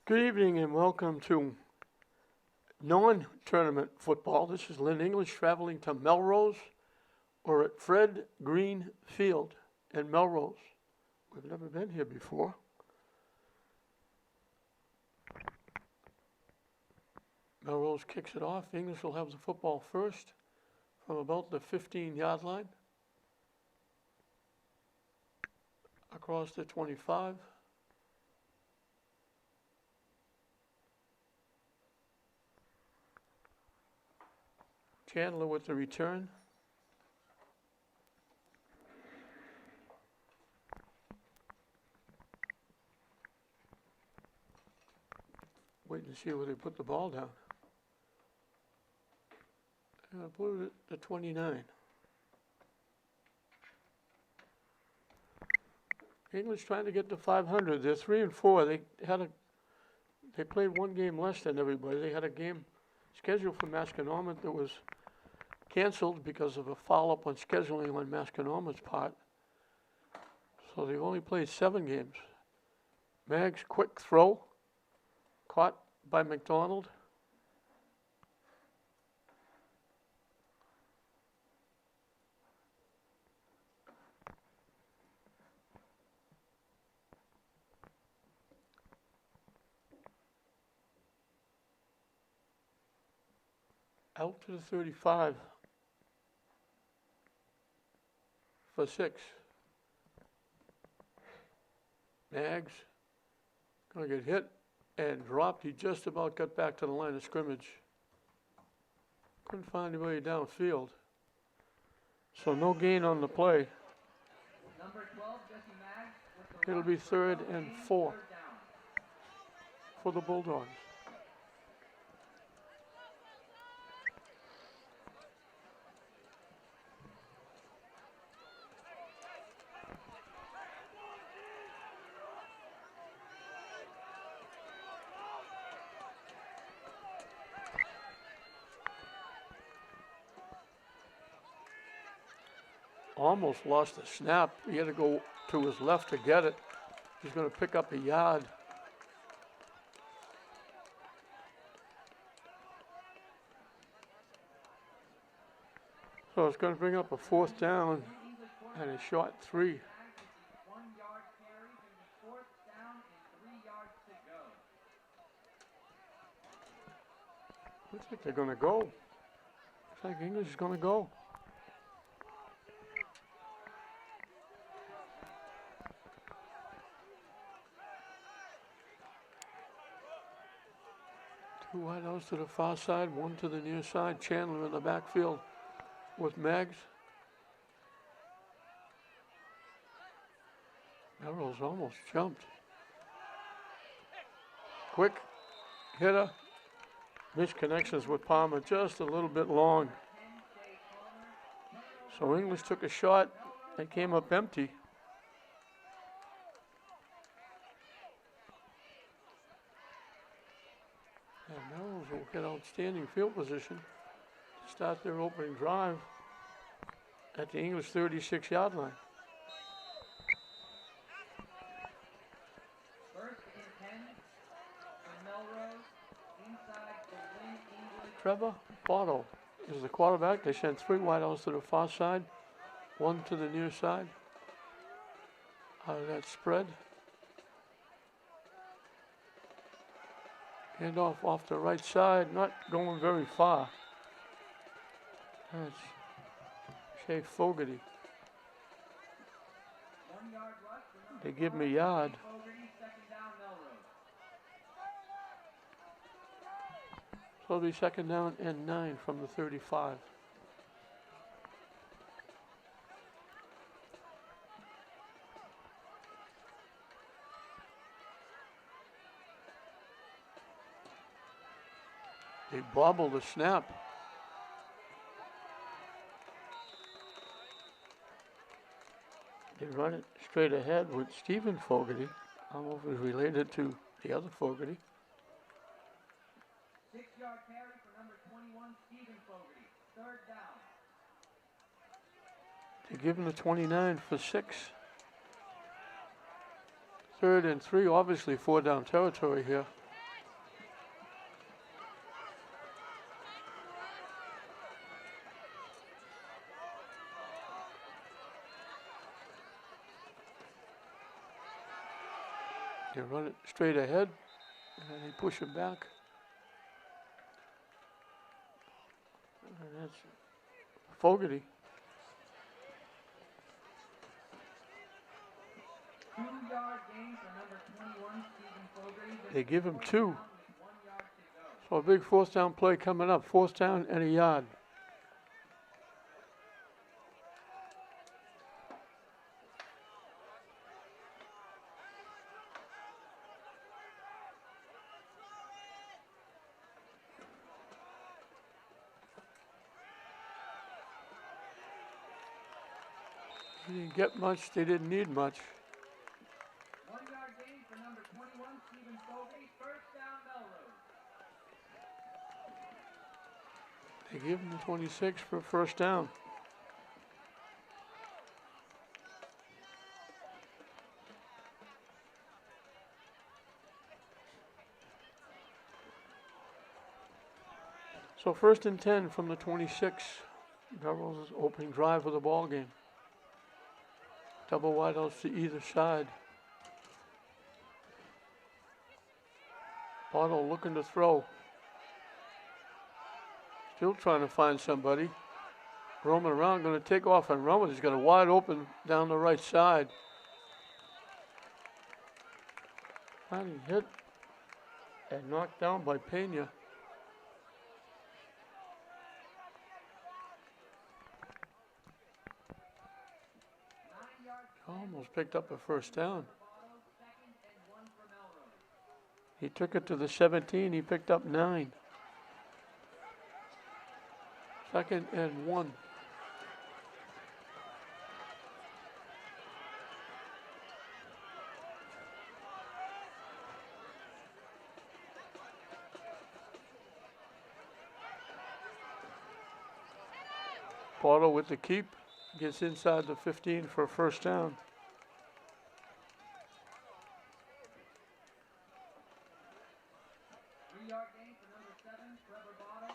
Good evening and welcome to non-tournament football. This is Lynn English traveling to Melrose. We're at Fred Green Field in Melrose. We've never been here before. Melrose kicks it off. English will have the football first from about the 15-yard line. Across the 25. Chandler with the return. Waiting to see where they put the ball down. I put it at the 29. English trying to get to 500. They're 3-4. They played one game less than everybody. They had a game scheduled for Masconomet that was canceled because of a foul-up on scheduling on Masconomet's part. So they've only played 7 games. Mag's quick throw, caught by McDonald. Out to the 35 for 6. Mags gonna get hit and dropped. He just about got back to the line of scrimmage. Couldn't find anybody downfield. So no gain on the play. Number 12, Jesse Maggs with the It'll be 3rd and 4 for the Bulldogs. Almost lost the snap. He had to go to his left to get it. He's going to pick up a yard. So it's going to bring up a 4th down and a short 3. 1 yard carry, and the 4th down and 3 yards to go. Looks like they're going to go. Looks like English is going to go. Two wideouts to the far side, one to the near side. Chandler in the backfield with Maggs. Melrose almost jumped. Quick hitter. Missed connections with Palmer, just a little bit long. So English took a shot and came up empty. And Melrose will get outstanding field position to start their opening drive at the English 36-yard line. 1st and 10 for Melrose, inside the Lynn English. Trevor Bottle is the quarterback. They sent 3 wideouts to the far side, 1 to the near side. Out of that spread. Handoff off the right side, not going very far. That's Shea Fogarty. 1 yard rush for number They give him a 12, yard. Fogarty, 2nd down, Melrose. So it'll be 2nd down and 9 from the 35. They bobble the snap. They run it straight ahead with Stephen Fogarty. I don't know if he's related to the other Fogarty. 6-yard carry for number 21, Stephen Fogarty, 3rd down. They give him the 29 for 6. 3rd and 3, obviously 4 down territory here. run it straight ahead, and they push it back. And that's Fogarty. 2-yard gain for number 21, Stephen Fogarty. They give him Fourth 2. down with 1 yard to go. So a big fourth down play coming up. Fourth down and a yard. He didn't get much. They didn't need much. 1 yard gain for number 21, Stephen Fogarty. First down, Melrose. They give him the 26 for a first down. So first and 10 from the 26. Melrose opening drive of the ball game. Double wideouts to either side. Otto looking to throw. Still trying to find somebody. Roaming around, going to take off and run with it. He's got a wide open down the right side. Finally hit and knocked down by Pena. Almost picked up a first down. He took it to the 17. He picked up 9. Second and 1. Porto with the keep. Gets inside the 15 for a first down.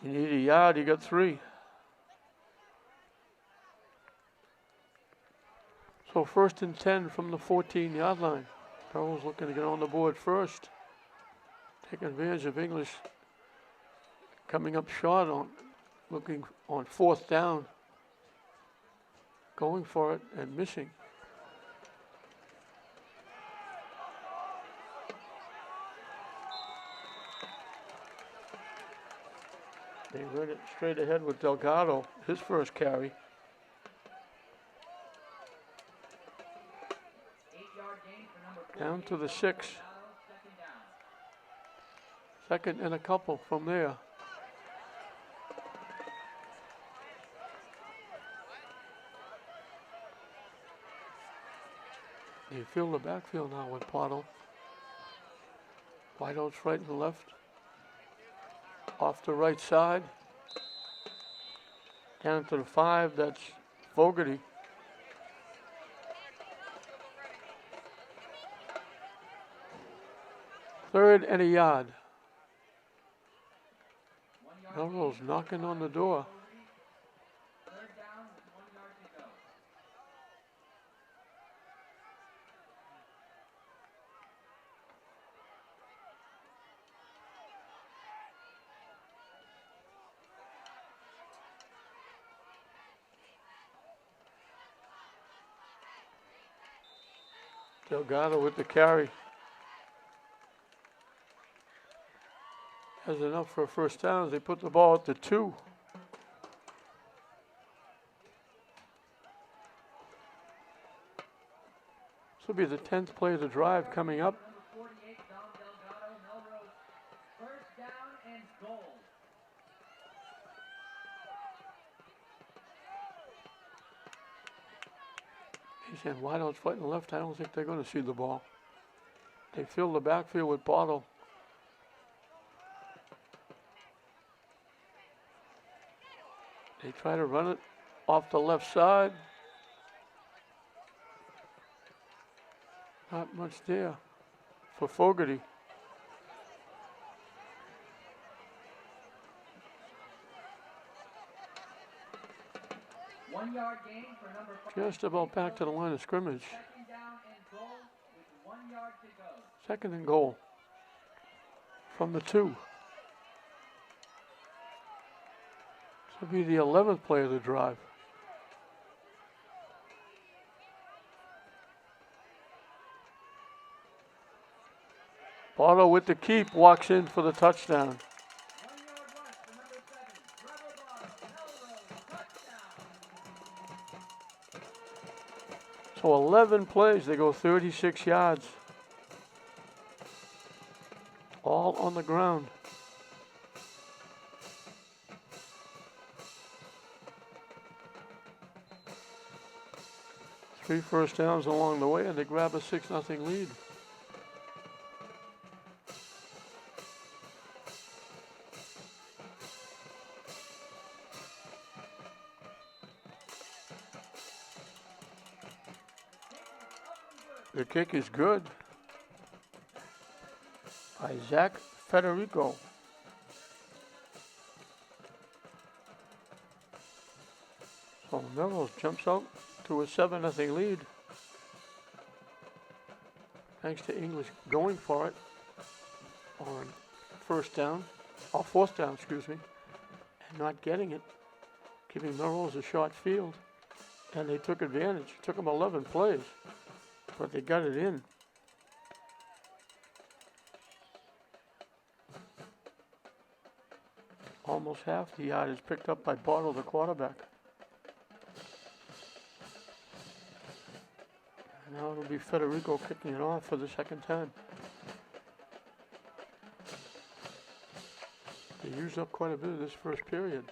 You need a yard, he got 3. So first and 10 from the 14-yard line. Melrose looking to get on the board first. Taking advantage of English coming up short on, looking on fourth down. Going for it and missing. They run it straight ahead with Delgado, his first carry. 8-yard gain for number 4. Down to the 6. Second and a couple from there. They fill the backfield now with Porto. Wideouts right and left. Off the right side. Down to the 5, that's Fogarty. Third and a yard. Melrose knocking on the door. Third down with 1 yard to go. Delgado with the carry. Has enough for a first down as they put the ball at the 2. This will be the 10th play of the drive coming up. Number 48, Dom Delgado, Melrose. First down and goal. He said wideouts fighting left. I don't think they're going to see the ball. They fill the backfield with Porto. They try to run it off the left side. Not much there for Fogarty. One yard gain for number 5. Just about back to the line of scrimmage. Second down and goal with 1 yard to go. Second and goal from the 2. This will be the 11th play of the drive. Otto with the keep, walks in for the touchdown. 1 yard rush for number 7, Trevor Bottle, Melrose, touchdown. So 11 plays, they go 36 yards. All on the ground. Three first downs along the way, and they grab a 6-0 lead. The kick is good by Zach Federico. So Melrose jumps out to a 7-0 lead. Thanks to English going for it on fourth down, and not getting it, giving Melrose a short field. And they took advantage. It took them 11 plays, but they got it in. Almost half the yard is picked up by Bottle, the quarterback. And now it'll be Federico kicking it off for the second time. They used up quite a bit of this first period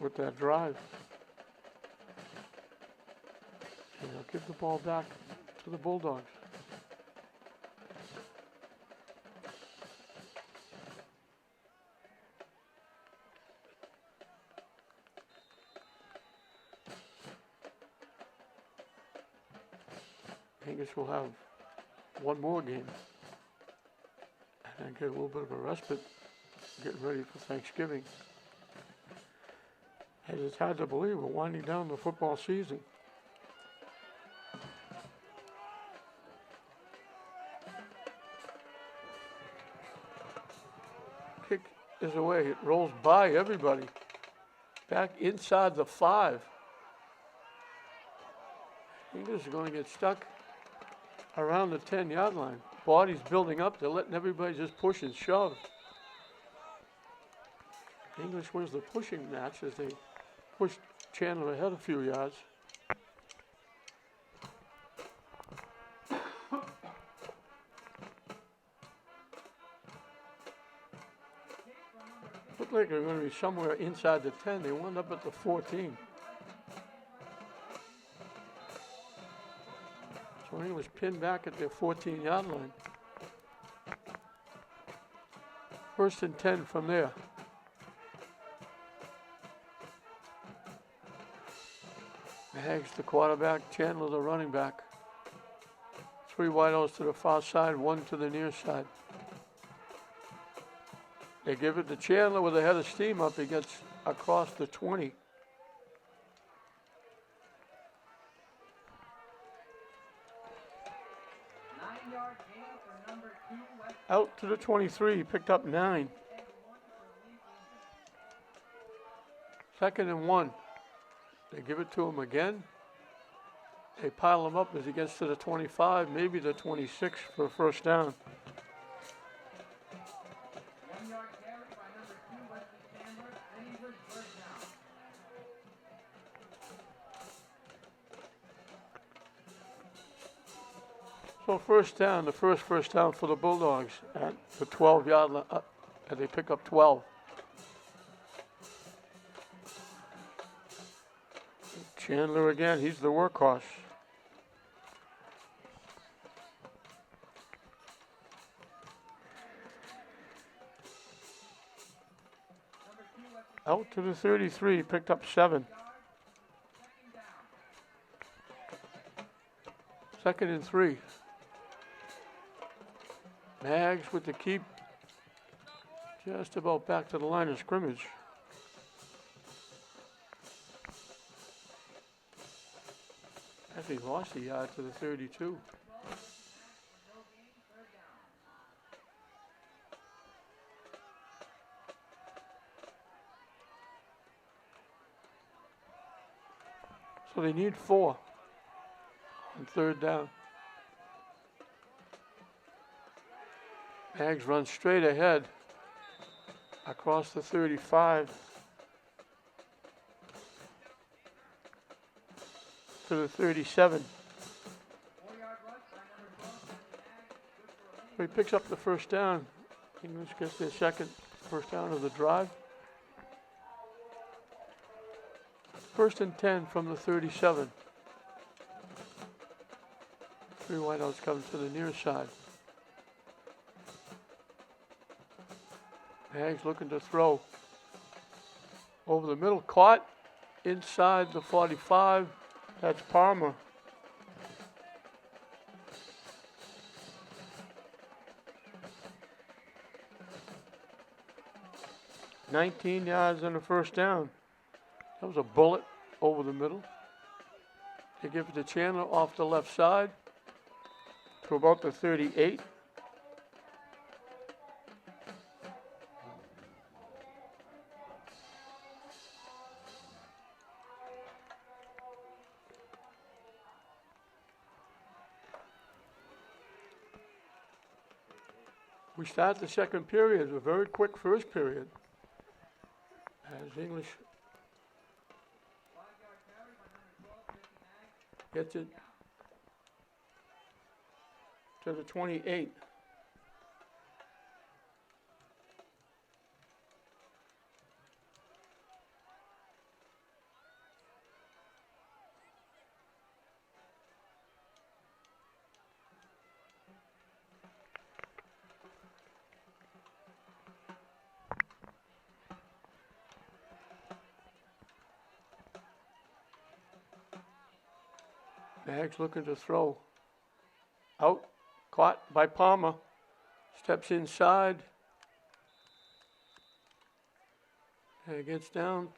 with that drive. And they'll give the ball back to the Bulldogs. English will have one more game and then get a little bit of a respite, getting ready for Thanksgiving. And it's hard to believe we're winding down the football season. Kick is away. It rolls by everybody. Back inside the 5. English are going to get stuck around the 10-yard line. Body's building up. They're letting everybody just push and shove. English wins the pushing match as they push Chandler ahead a few yards. Looked like they're going to be somewhere inside the 10. They wound up at the 14. So English pinned back at their 14-yard line. First and 10 from there. Hags the quarterback, Chandler the running back. 3 wideouts to the far side, 1 to the near side. They give it to Chandler with a head of steam up. He gets across the 20. Out to the 23, he picked up 9. Second and 1. They give it to him again. They pile him up as he gets to the 25, maybe the 26 for a first down. 1 yard carry by number 2, Wesley Chandler, and English first down. So first down, the first down for the Bulldogs at the 12-yard line, and they pick up 12. Chandler again, he's the workhorse. Out to the 33, picked up 7. Second and 3. Mags with the keep, just about back to the line of scrimmage. Actually lost a yard to the 32. So they need 4 on 3rd down. Mags run straight ahead across the 35 to the 37. 4-yard rush by number 12, Matthew Ag. Good for a So he lane. picks up the 1st down. English gets their 2nd first down of the drive. 1st and 10 from the 37. 3 wideouts come to the near side. Mags looking to throw. Over the middle, caught inside the 45. That's Palmer. $19 yards and a 1st down. That was a bullet over the middle. They give it to Chandler off the left side to about the 38. We start the 2nd period, a very quick 1st period. As English 5-yard carry by number 12, Christian Ag. gets it to the 28. Mags looking to throw. Out, caught by Palmer. Steps inside. And gets down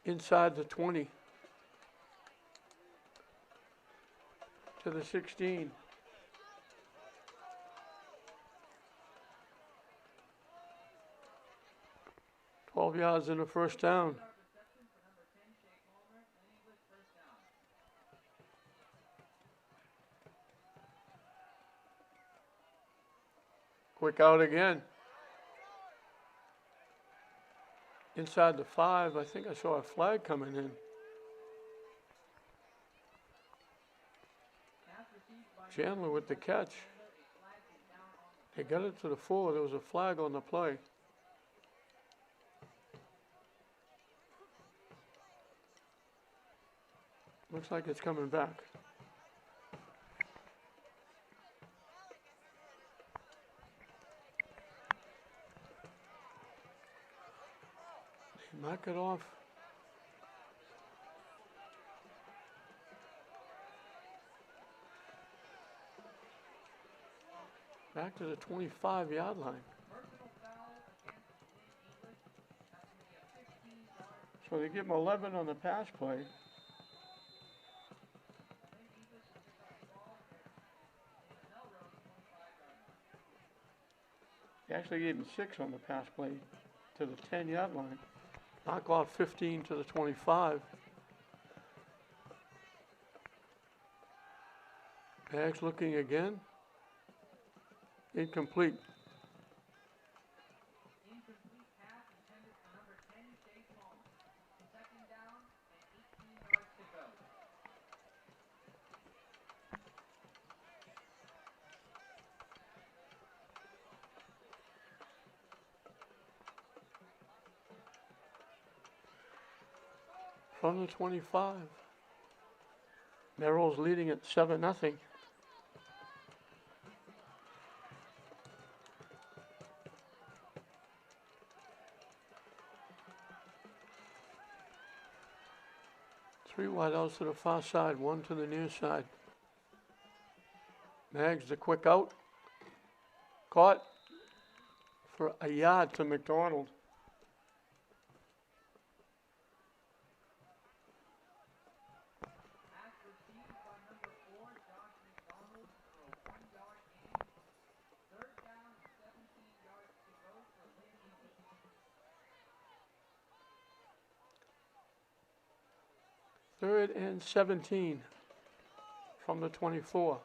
inside the 20 to the 16. $12 yards and a 1st down. Reception for number 10, Shea Palmer. Lynn English, 1st down. Quick out again. Inside the 5, I think I saw a flag coming in. Pass received by Chandler with the catch. Chandler. A flag is down on the They got it to the 4. There was a flag on the play. Looks like it's coming back. They mark it off. Back to the 25-yard line. personal foul against Lynn English. That's going to be a 15-yard. So they give him 11 on the pass play. Lynn English will pick up the ball in the Melrose 25-yard line. They actually gave him 6 on the pass play to the 10-yard line. Knock off 15 to the 25. Bags looking again. Incomplete. Incomplete pass intended for number 10, Shea Palmer. 2nd down and 18 yards to go. From the 25. Melrose leading at 7-0. Three wideouts to the far side, 1 to the near side. Mags the quick out. Caught for a yard to McDonald. Pass received by number 4, Josh McDonald for a 1-yard gain. 3rd down and 17 yards to go for Lynn English. 3rd and 17 from the 24.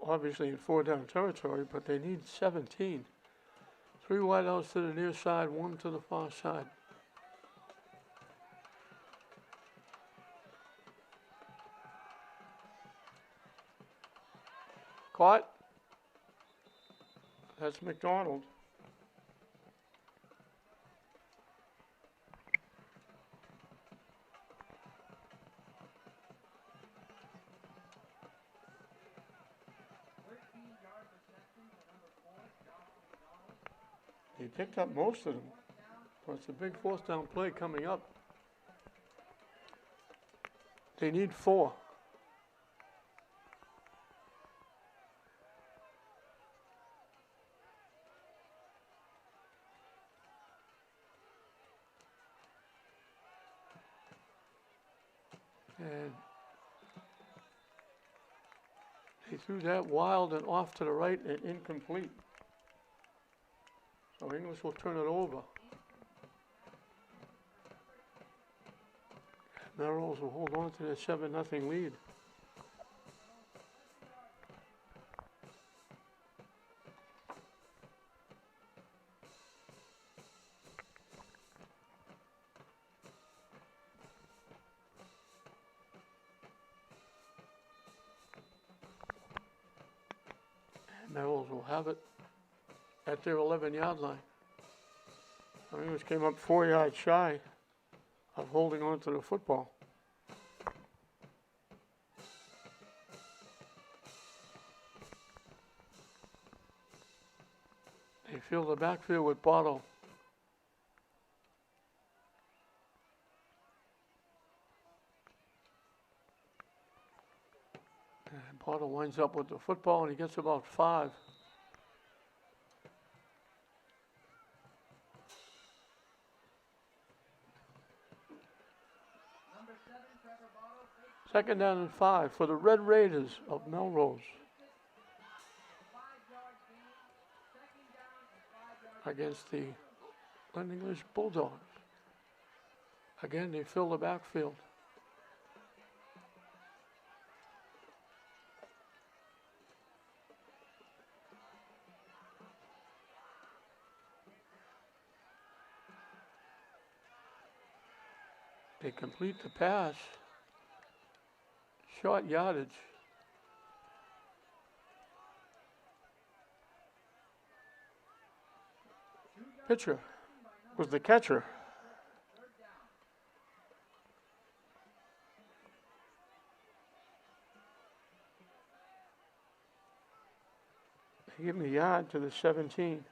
Obviously in 4-down territory, but they need 17. 3 wideouts to the near side, 1 to the far side. Caught. That's McDonald. He picked up most of them. So it's a big 4th down play coming up. They need 4. And he threw that wild and off to the right and incomplete. So English will turn it over. Melrose will hold on to their 7-0 lead. Melrose will have it at their 11-yard line. English came up 4 yards shy of holding on to the football. They fill the backfield with Bottle. And Bottle winds up with the football and he gets about 5. Second down and 5 for the Red Raiders of Melrose against the Glen English Bulldogs. Again, they fill the backfield. They complete the pass. Short yardage. Pitcher was the catcher. They give him a yard to the 17.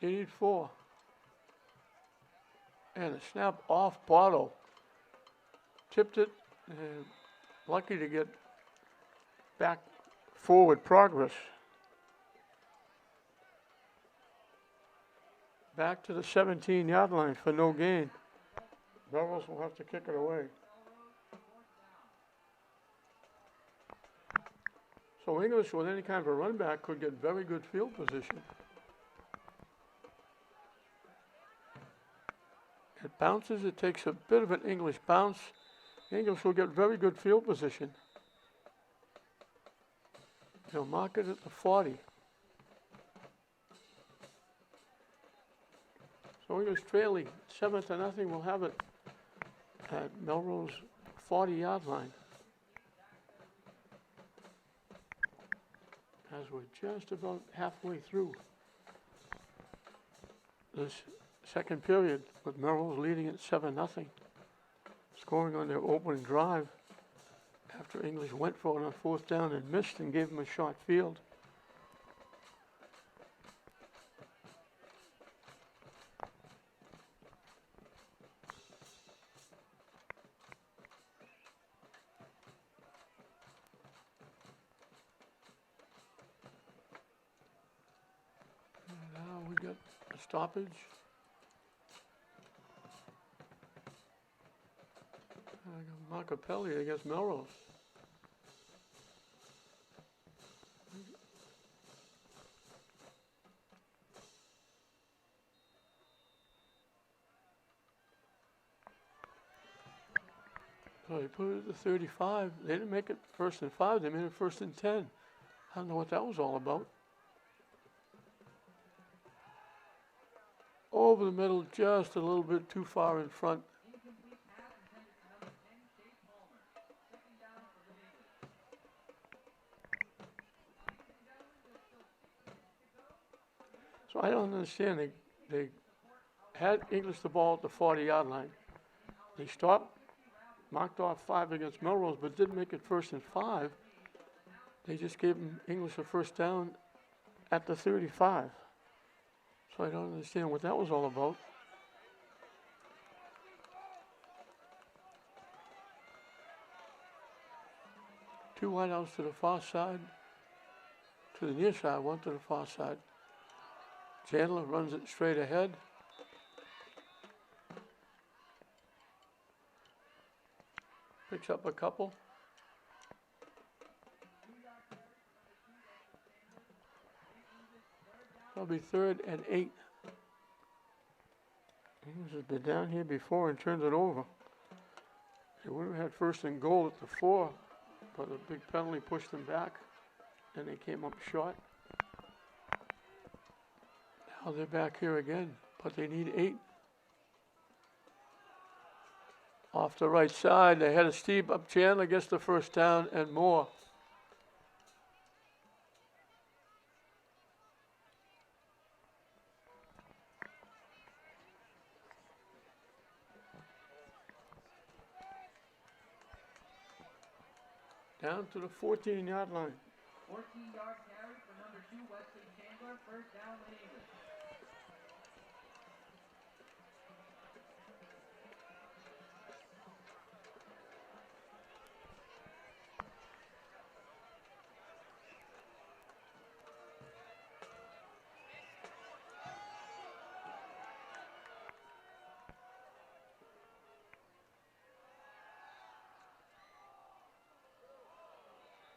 They need 4. And a snap off Bottle. Tipped it and lucky to get back forward progress. Back to the 17-yard line for no gain. Melrose will have to kick it away. So English with any kind of a run back could get very good field position. It bounces, it takes a bit of an English bounce. English will get very good field position. They'll mark it at the 40. So English trailing 7-0 will have it at Melrose 40-yard line. As we're just about halfway through this second period, with Melrose leading at 7-0, scoring on their opening drive after English went for it on 4th down and missed and gave them a short field. And now we got a stoppage. Marcapelli against Melrose. So they put it at the 35. They didn't make it 1st and 5. They made it 1st and 10. I don't know what that was all about. Over the middle, just a little bit too far in front. Incomplete pass intended for number 10, Chase Palmer. Second down for the Eagles. Ladies and gentlemen, there's still 6 minutes to go. So I don't understand. They had English the ball at the 40-yard line. They stopped, marked off 5 against Melrose, but didn't make it 1st and 5. They just gave them English a 1st down at the 35. So I don't understand what that was all about. Two wideouts to the far side, to the near side, one to the far side. Chandler runs it straight ahead. Picks up a couple. That'll be 3rd and 8. English has been down here before and turned it over. They would have had 1st and goal at the 4, but a big penalty pushed them back. Then they came up short. Now they're back here again, but they need 8. Off the right side, they had a steep up. Chandler gets the 1st down and more. Down to the 14-yard line. 14-yard carry for number 2, Wesley Chandler. First down, Lynn English.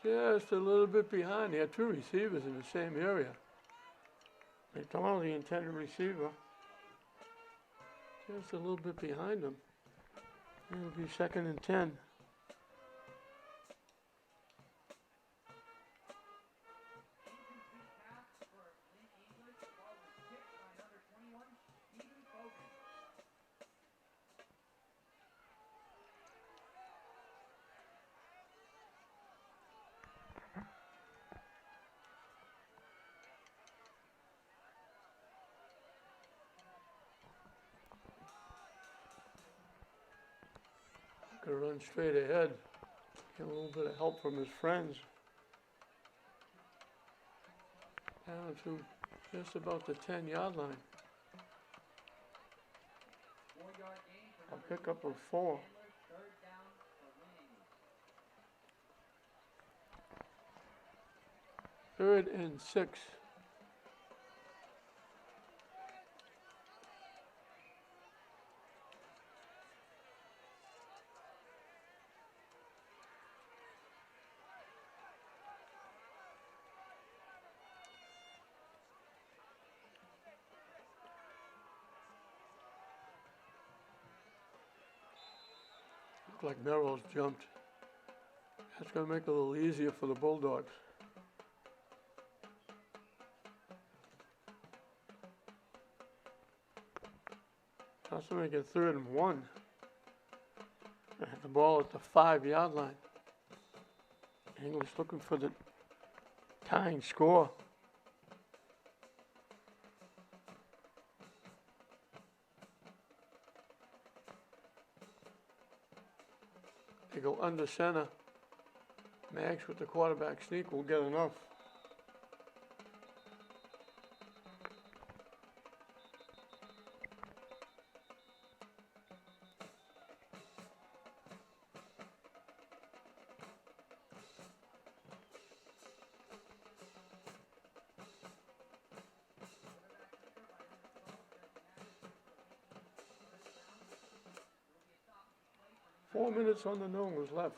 Just a little bit behind. They had 2 receivers in the same area. They told the intended receiver. Just a little bit behind them. It'll be 2nd and 10. Incomplete pass for Lynn English. The ball was tipped by number 21, Stephen Fogan. Could run straight ahead. Get a little bit of help from his friends. Down to just about the 10-yard line. 4-yard gain for A number pickup 2, of 4. Chandler. Third down for Lynn English. 3rd and 6. Looked like Melrose jumped. That's going to make it a little easier for the Bulldogs. That's to make it 3rd and 1. They had the ball at the 5-yard line. English looking for the tying score. They go under center. Max with the quarterback sneak will get enough. 4 minutes on the nose left.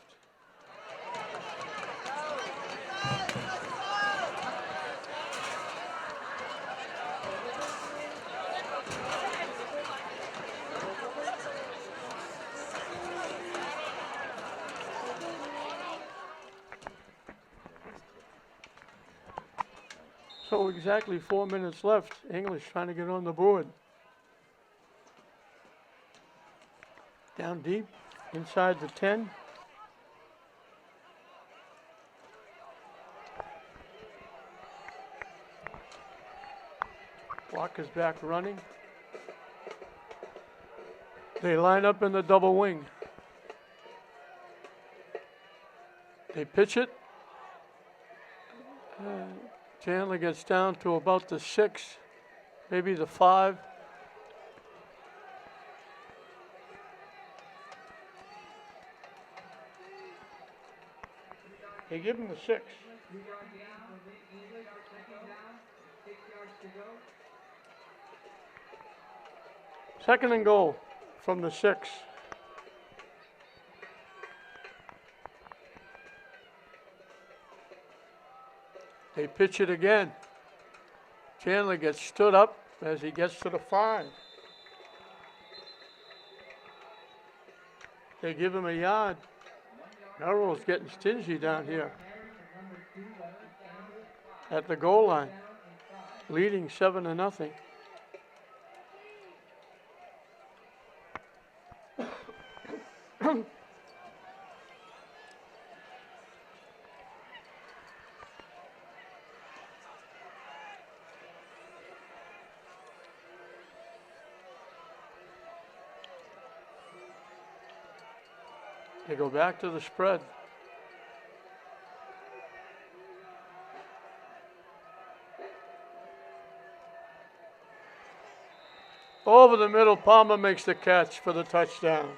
So exactly 4 minutes left. English trying to get on the board. Down deep, inside the 10. Clock is back running. They line up in the double wing. They pitch it. Chandler gets down to about the 6, maybe the 5. They give him the 6. 2 yards down for English, 2nd down, 6 yards to go. 2nd and goal from the 6. They pitch it again. Chandler gets stood up as he gets to the 5. They give him a yard. Melrose getting stingy down here at the goal line, leading 7-0. They go back to the spread. Over the middle, Palmer makes the catch for the touchdown.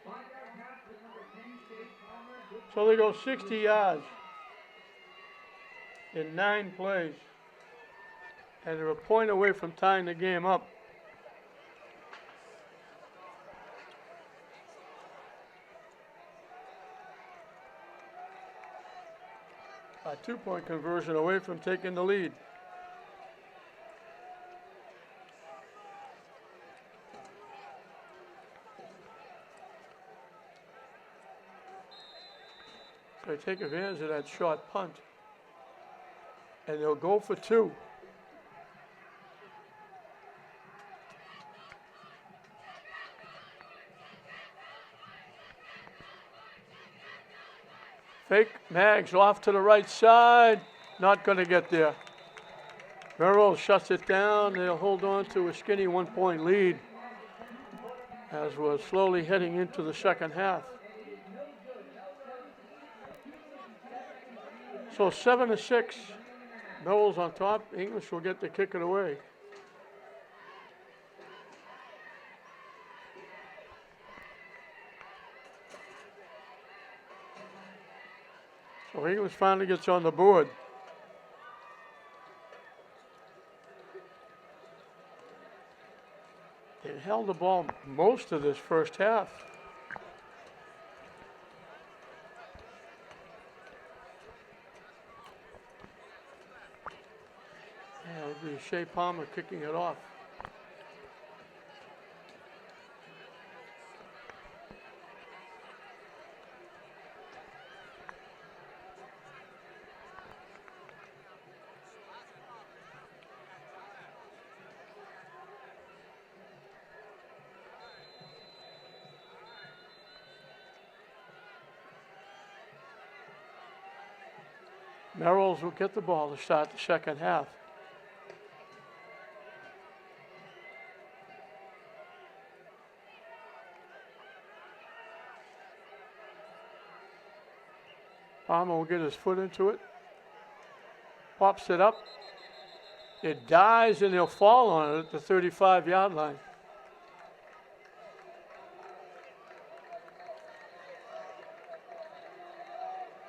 5-yard pass to number 10, Chase Palmer. So they go 60 yards in 9 plays. And they're a point away from tying the game up. A 2-point conversion away from taking the lead. They take advantage of that short punt. And they'll go for 2. Fake Mags off to the right side. Not going to get there. Melrose shuts it down. They'll hold on to a skinny 1-point lead as we're slowly heading into the second half. So 7-6. Melrose on top. English will get to kick it away. So English finally gets on the board. They held the ball most of this first half. Yeah, it'll be Shea Palmer kicking it off. Melrose will get the ball to start the second half. Palmer will get his foot into it. Pops it up. It dies and he'll fall on it at the 35-yard line.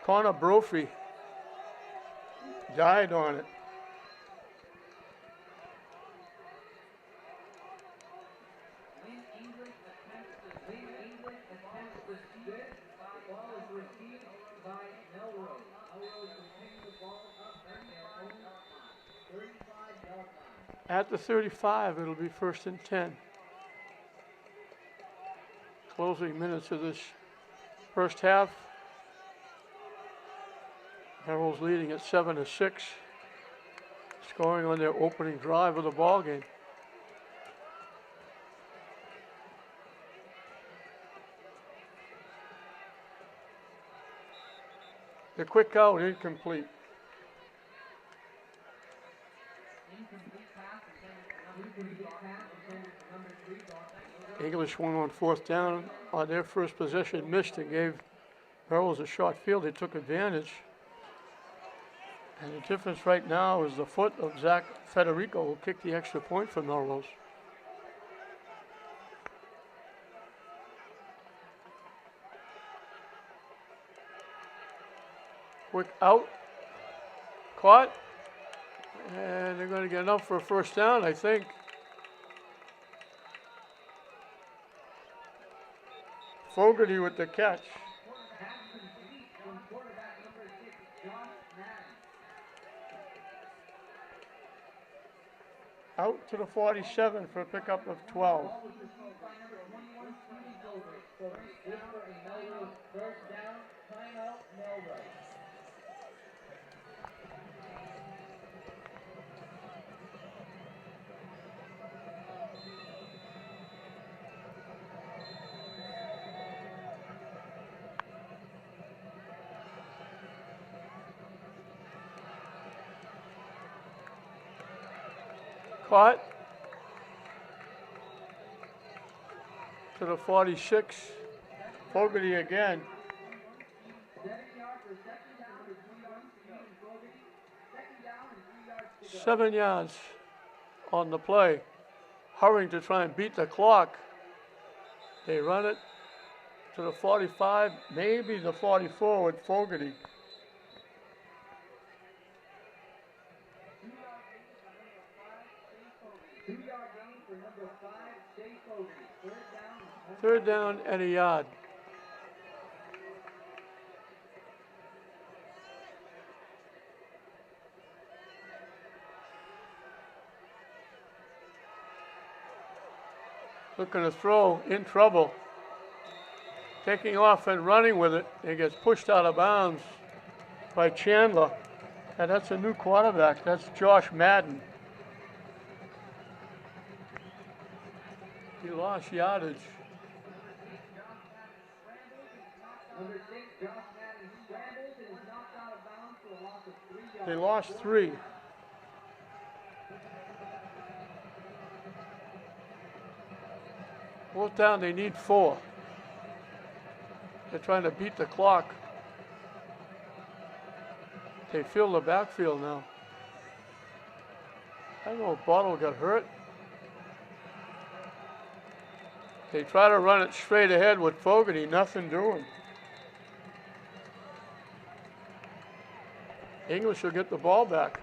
Connor Brophy died on it. At the 35, it'll be 1st and 10. Closing minutes of this first half. Melrose leading at 7-6, scoring on their opening drive of the ball game. The quick out, incomplete. English won on 4th down on their first possession, missed and gave Melrose a short field. They took advantage. And the difference right now is the foot of Zach Federico, who kicked the extra point for Melrose. Quick out, caught, and they're going to get enough for a 1st down, I think. Fogarty with the catch. Out to the 47 for a pickup of 12. Caught to the 46. Fogarty again. 7 yards on the play. Hurrying to try and beat the clock. They run it to the 45, maybe the 44 with Fogarty. Third down and a yard. Looking to throw, in trouble. Taking off and running with it. He gets pushed out of bounds by Chandler. And that's a new quarterback. That's Josh Madden. He lost yardage. They lost 3. Fourth down, they need 4. They're trying to beat the clock. They fill the backfield now. I don't know if Bottle got hurt. They try to run it straight ahead with Fogarty, nothing doing. English will get the ball back.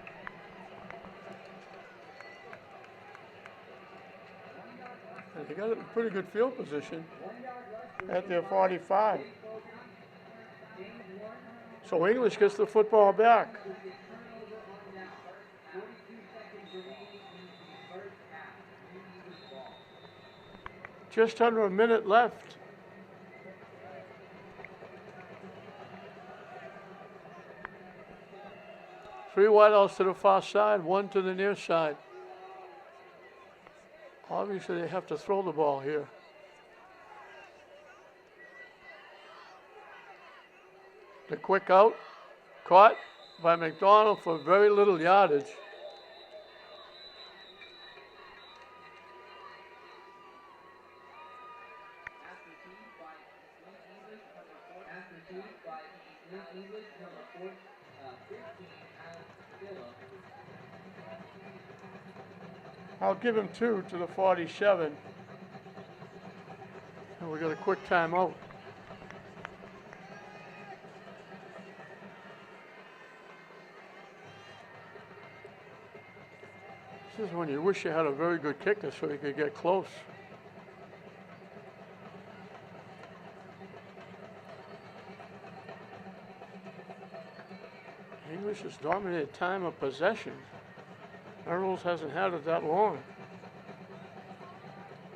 And they got it in pretty good field position at their 45. So English gets the football back. Just under a minute left. Three wideouts to the far side, 1 to the near side. Obviously, they have to throw the ball here. The quick out, caught by McDonald for very little yardage. I'll give him 2 to the 47. And we got a quick timeout. This is when you wish you had a very good kicker so you could get close. English has dominated time of possession. Melrose hasn't had it that long.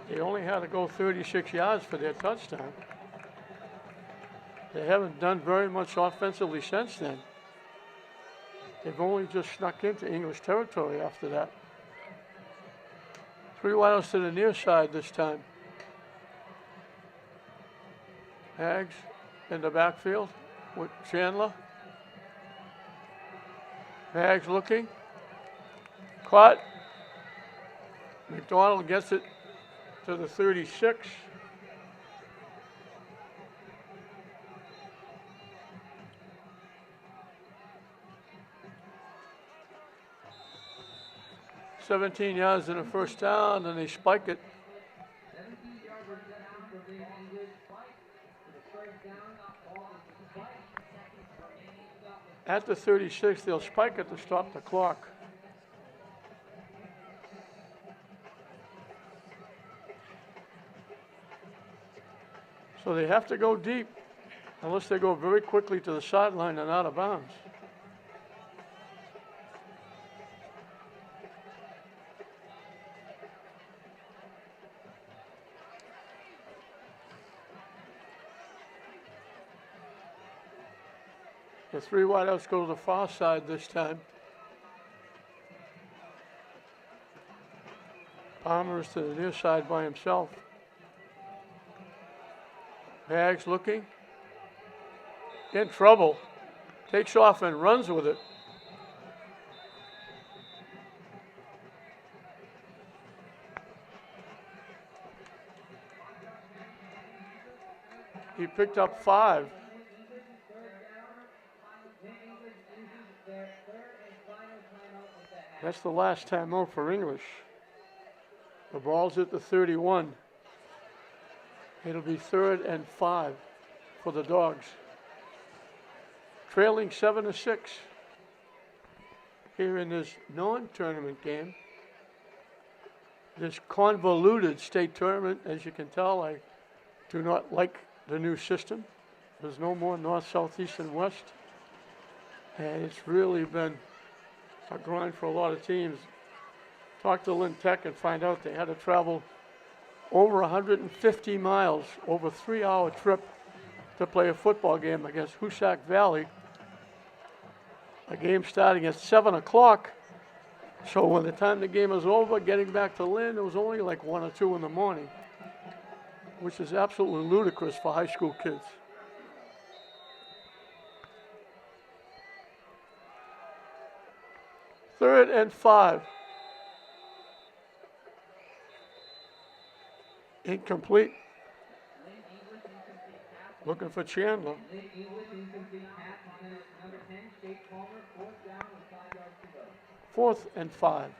They only had to go 36 yards for their touchdown. They haven't done very much offensively since then. They've only just snuck into English territory after that. 3 wideouts to the near side this time. Hags in the backfield with Chandler. Hags looking. Caught. McDonald gets it to the 36. "17 yards in the first down, and they spike it. 17 yards first down for the English spike. For the first down, ball is spike. Seconds remaining. Stop it. At the 36, they'll spike it to stop the clock. So they have to go deep, unless they go very quickly to the sideline and out of bounds. The 3 wideouts go to the far side this time. Palmer is to the near side by himself. Hags looking. In trouble. Takes off and runs with it. He picked up 5. That's the last timeout for English. The ball's at the 31. It'll be 3rd and 5 for the Dogs. Trailing 7-6 here in this non-tournament game. This convoluted state tournament, as you can tell, I do not like the new system. There's no more north, south, east, and west. And it's really been a grind for a lot of teams. Talk to Lynn Tech and find out they had to travel over 150 miles, over a 3-hour trip to play a football game against Hoosac Valley. A game starting at 7 o'clock. So when the time the game was over, getting back to Lynn, it was only like 1 or 2 in the morning, which is absolutely ludicrous for high school kids. Third and 5. Incomplete. Looking for Chandler. 4th and 5.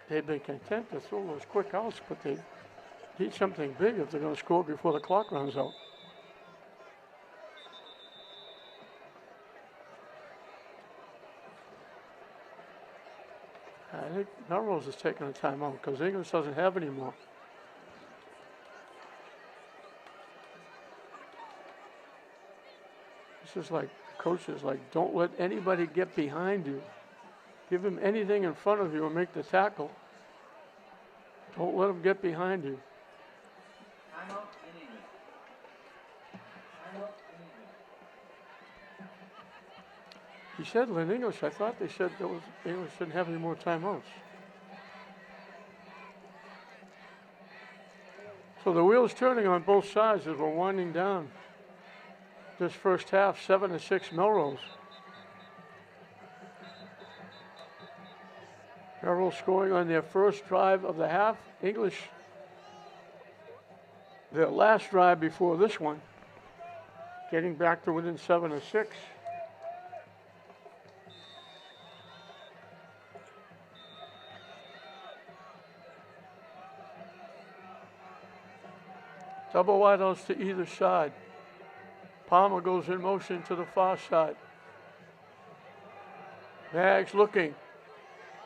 They've been content to throw those quick outs, but they need something big if they're going to score before the clock runs out. I think Melrose is taking a timeout because English doesn't have any more. This is like coaches, like, don't let anybody get behind you. Give him anything in front of you and make the tackle. Don't let him get behind you. Timeout in English. Timeout in English. He said in English. I thought they said that was English didn't have any more timeouts. So the wheel's turning on both sides as we're winding down this first half, 7-6 Melrose. Melrose scoring on their first drive of the half. English, their last drive before this one, getting back to within 7-6. Double wideouts to either side. Palmer goes in motion to the far side. Bags looking.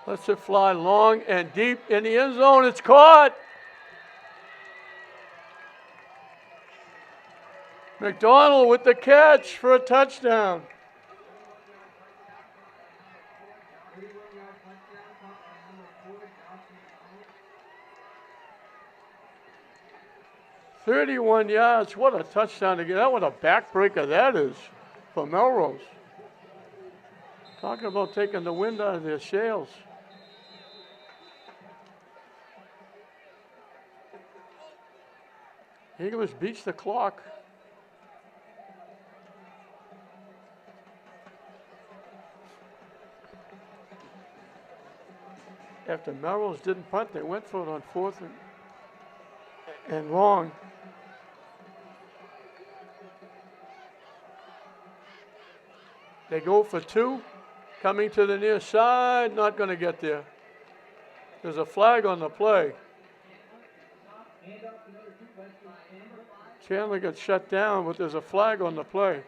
Lets it fly long and deep in the end zone. It's caught. McDonald with the catch for a touchdown. 31-yard touchdown caught by number 4, Josh McDonald. 31 yards. What a touchdown to get. That what a backbreaker that is for Melrose. Talking about taking the wind out of their sails. English beats the clock. After Melrose didn't punt, they went for it on 4th and long. They go for 2, coming to the near side, not going to get there. There's a flag on the play. Chandler gets shut down, but there's a flag on the play.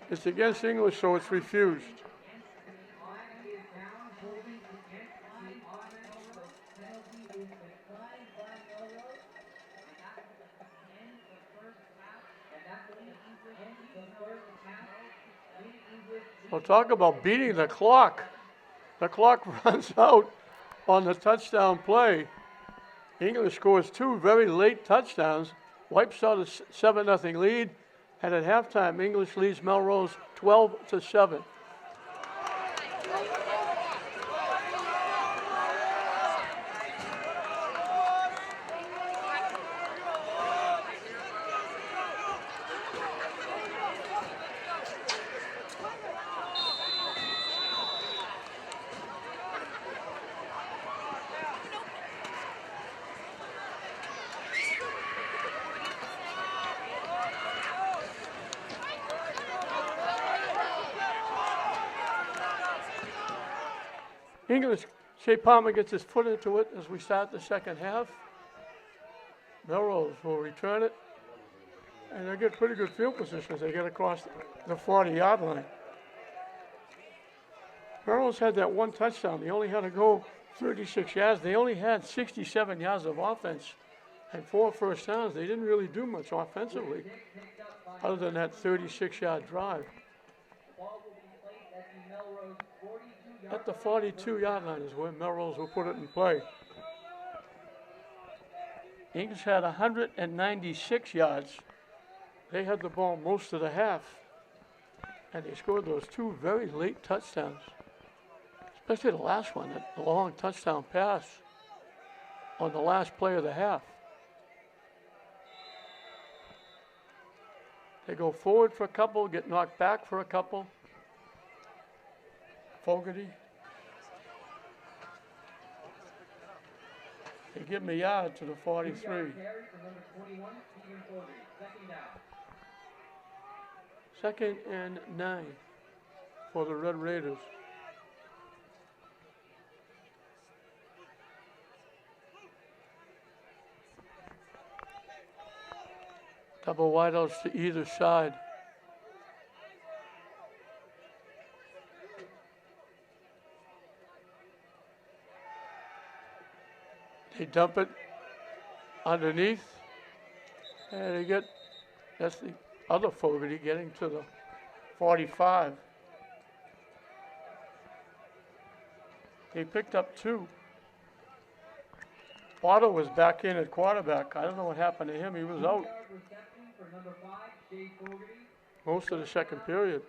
It's against English, so it's refused. Well, talk about beating the clock. The clock runs out on the touchdown play. English scores 2 very late touchdowns, wipes out a 7-0 lead, and at halftime, English leads Melrose 12-7. English, Shea Palmer gets his foot into it as we start the second half. Melrose will return it, and they get pretty good field position as they get across the 40-yard line. Melrose had that one touchdown. They only had to go 36 yards. They only had 67 yards of offense and 4 first downs. They didn't really do much offensively other than that 36-yard drive. At the 42-yard line is where Melrose will put it in play. English had 196 yards. They had the ball most of the half, and they scored those 2 very late touchdowns, especially the last one, the long touchdown pass on the last play of the half. They go forward for a couple, get knocked back for a couple. Fogarty. They give him a yard to the 43. Second and 9 for the Red Raiders. Double wideouts to either side. They dump it underneath, and they get, that's the other Fogarty getting to the 45. They picked up 2. Otto was back in at quarterback. I don't know what happened to him. He was out most of the second period.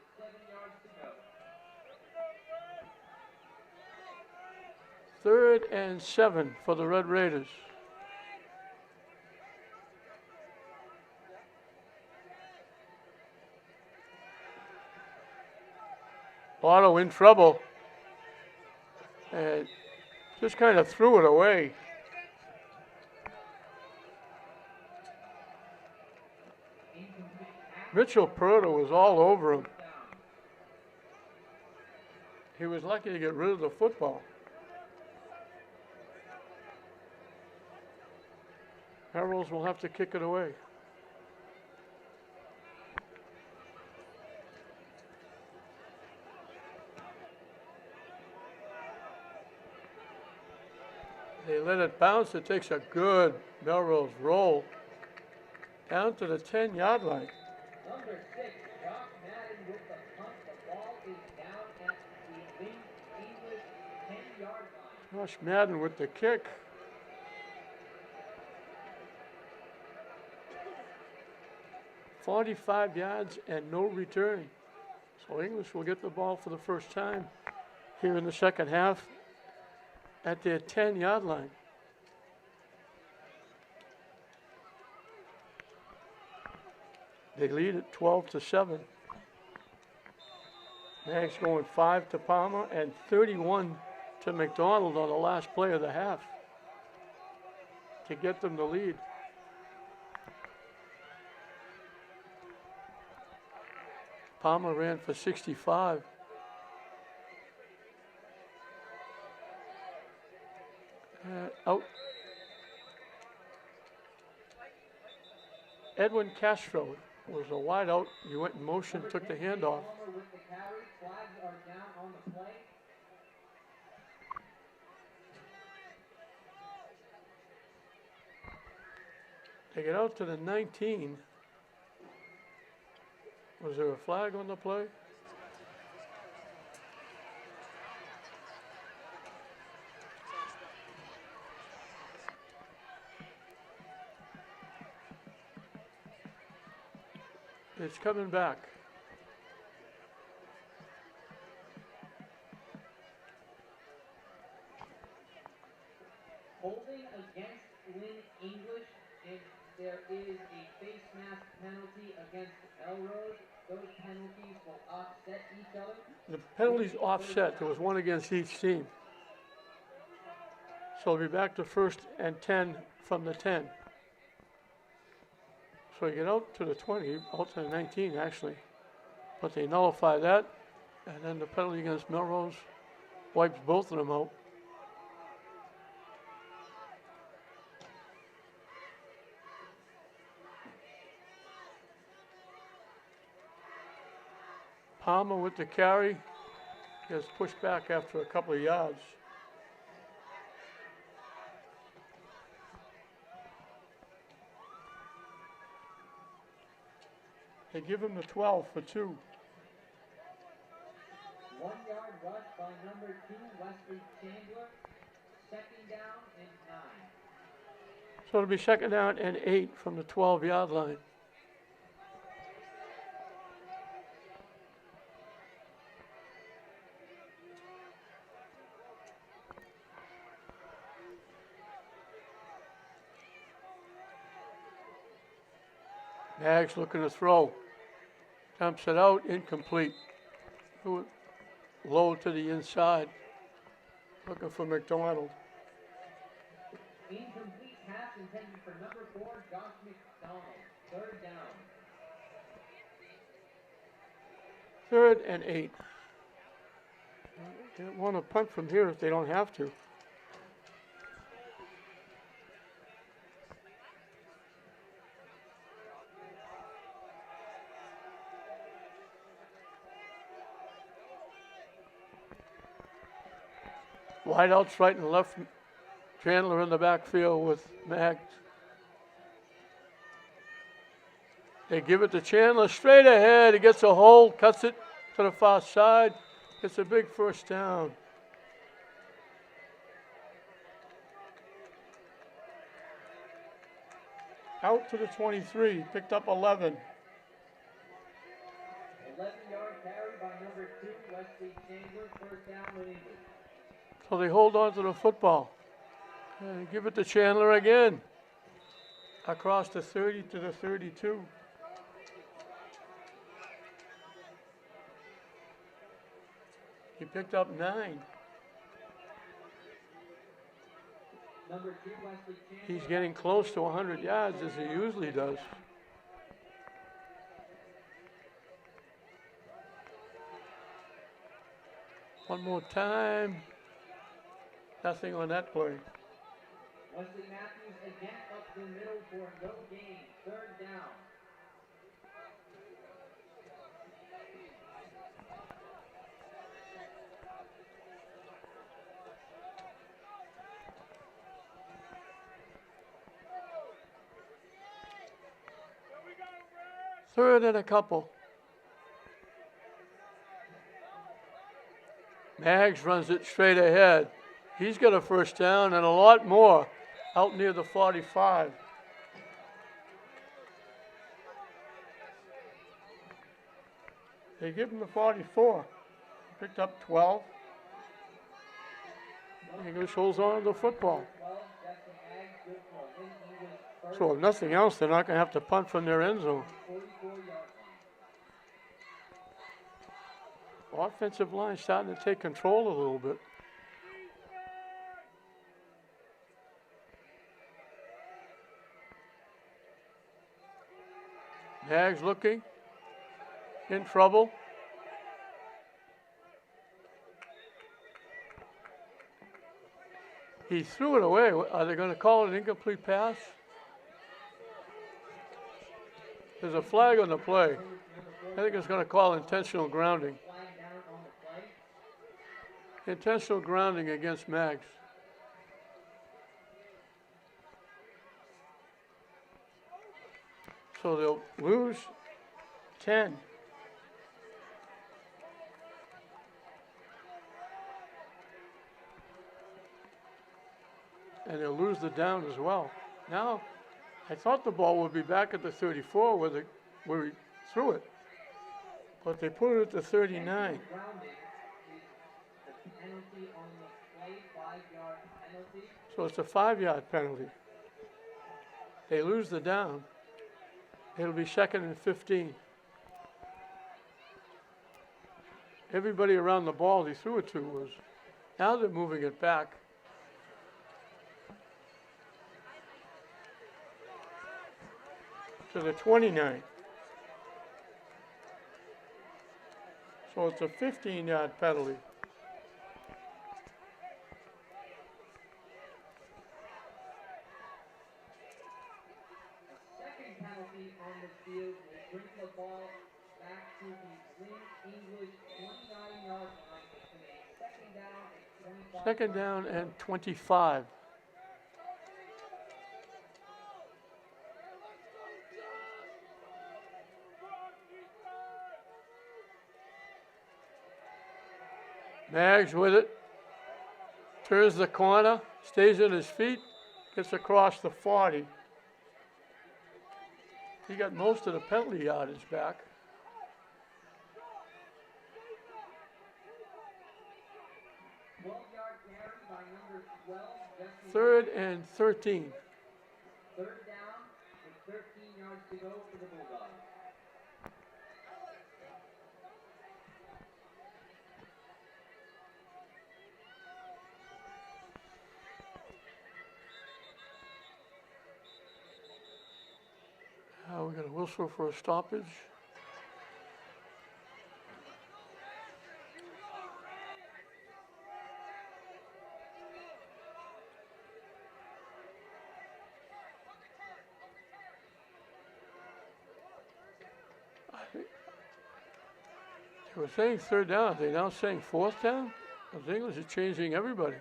3rd and 7 for the Red Raiders. Otto in trouble and just kind of threw it away. Mitchell Purda was all over him. He was lucky to get rid of the football. Melrose will have to kick it away. They let it bounce. It takes a good Melrose roll down to the 10-yard line. Number 6, Josh Madden with the punt. The ball is down at the English 10-yard line. Josh Madden with the kick. "45 yards and no return." So English will get the ball for the first time here in the second half at their 10-yard line. They lead at 12-7. Mags going 5 to Palmer and 31 to McDonald on the last play of the half to get them the lead. Palmer ran for 65. Out. Edwin Castro was a wide out. He went in motion, took the handoff. Palmer with the carry. Flags are down on the play. They get out to the 19. Was there a flag on the play? It's coming back. Holding against Lynn English, if there is a face mask penalty against Melrose, those penalties will offset each other. The penalties offset. There was one against each team. So it'll be back to 1st and 10 from the 10. So you get out to the 20, out to the 19 actually. But they nullify that, and then the penalty against Melrose wipes both of them out. Palmer with the carry, gets pushed back after a couple of yards. They give him the 12 for 2. 1 yard rush by number 2, Wesley Chandler. 2nd down and 9. So it'll be 2nd down and 8 from the 12-yard line. Mags looking to throw. Dumps it out, incomplete. Low to the inside. Looking for McDonald. Incomplete pass intended for number 4, Josh McDonald. 3rd down. 3rd and 8. They don't want to punt from here if they don't have to. Wideouts right and left. Chandler in the backfield with Mags. They give it to Chandler straight ahead. He gets a hold, cuts it to the far side. Gets a big first down. Out to the 23, picked up 11. 11-yard carry by number 2, Wesley Chandler. 1st down with English. So they hold on to the football. And give it to Chandler again. Across the 30 to the 32. He picked up 9. Number 2, Wesley Chandler. He's getting close to 100 yards as he usually does. One more time. Nothing on that play. Wesley Matthews again up the middle for no gain. 3rd down. Third and a couple. Maggs runs it straight ahead. He's got a first down and a lot more out near the 45. They give him the 44. Picked up 12. English holds on to the football. So if nothing else, they're not going to have to punt from their end zone. Offensive line starting to take control a little bit. Maggs looking, in trouble. He threw it away. Are they going to call it an incomplete pass? There's a flag on the play. I think it's going to call intentional grounding. Intentional grounding against Maggs. So they'll lose 10. And they'll lose the down as well. Now, I thought the ball would be back at the 34 where he threw it. But they put it at the 39. So it's a 5-yard penalty. They lose the down. It'll be 2nd and 15. Everybody around the ball he threw it to was, now they're moving it back. To the 29. So it's a 15-yard penalty. Penalty on the field will bring the ball back to the Lynn English 29-yard line to a Second down and 25. Maggs with it. Turns the corner, stays on his feet, gets across the 40. He got most of the penalty yardage back. Third and 13. Third down with 13 yards to go for the Bulldogs. We got a whistle for a stoppage. They were saying third down. Are they now saying fourth down? The English is changing everybody.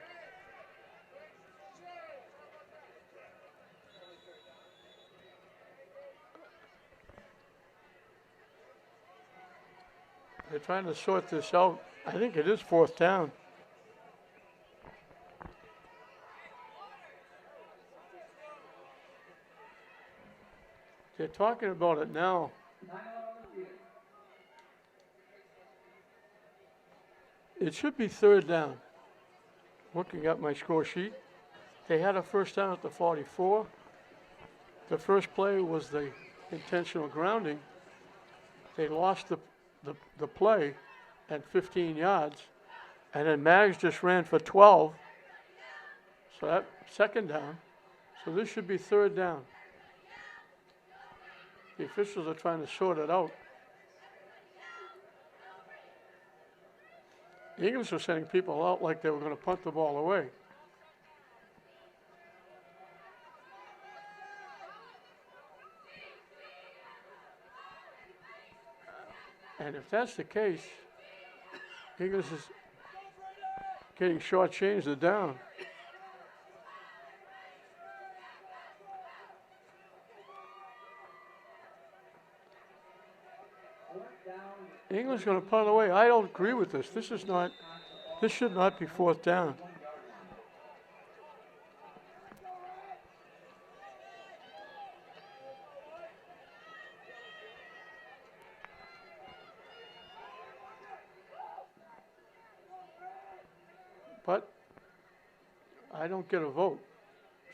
They're trying to sort this out. I think it is fourth down. They're talking about it now. It should be third down. Looking at my score sheet, they had a first down at the 44. The first play was the intentional grounding. They lost the play at 15 yards, and then Maggs just ran for 12. So that second down. So this should be third down. The officials are trying to sort it out. The English are sending people out like they were going to punt the ball away. And if that's the case, English is getting shortchanged the down. Someone's going to punt away. I don't agree with this. This should not be fourth down. But I don't get a vote,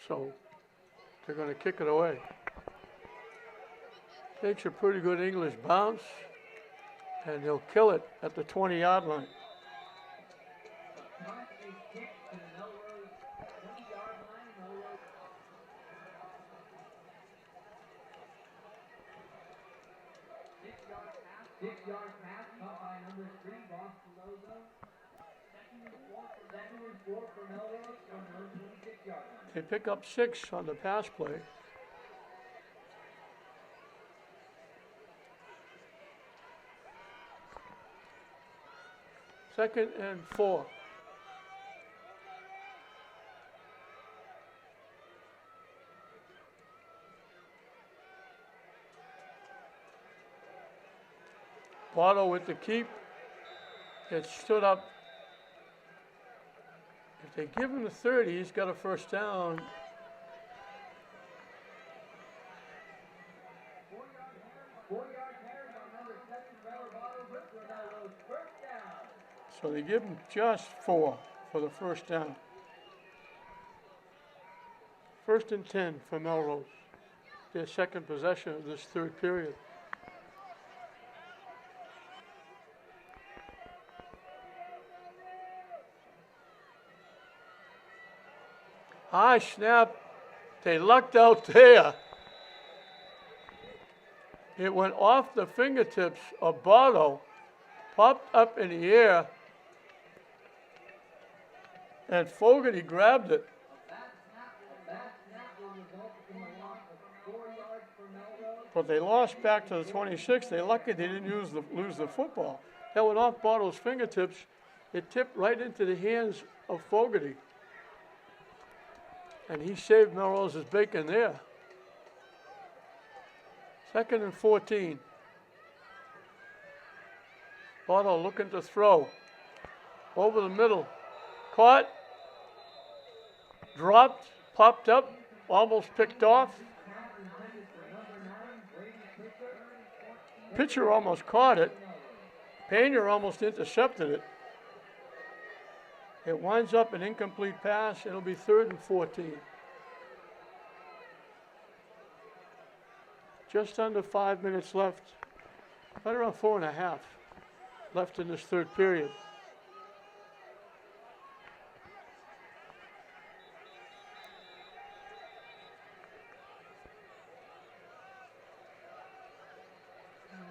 so they're going to kick it away. Takes a pretty good English bounce, and they'll kill it at the 20-yard line. Punt is kicked to the Melrose 20-yard line. Melrose. 6-yard pass caught by number 3, Boston Lozo. Second and 4 for Melrose from their own 26-yard line. They pick up 6 on the pass play. Second and 4. Bottle with the keep. It stood up. If they give him the 30, he's got a first down. 4-yard carry on number 7, Trevor Bottle with the Melrose first down. So they give him just 4 for the first down. First and 10 for Melrose. Their second possession of this third period. High snap. They lucked out there. It went off the fingertips of Bardo, popped up in the air, and Fogarty grabbed it. That snap will result in a loss of 4 yards for Melrose. But they lost back to the 26. They're lucky they didn't lose the football. That went off Bardo's fingertips. It tipped right into the hands of Fogarty. And he saved Melrose's bacon there. Second and 14. Bardo looking to throw. Over the middle. Caught. Dropped. Popped up. Almost picked off. Pitcher almost caught it. Pena almost intercepted it. It winds up an incomplete pass. It'll be 3rd and 14. Just under 5 minutes left. Right around 4.5 left in this third period.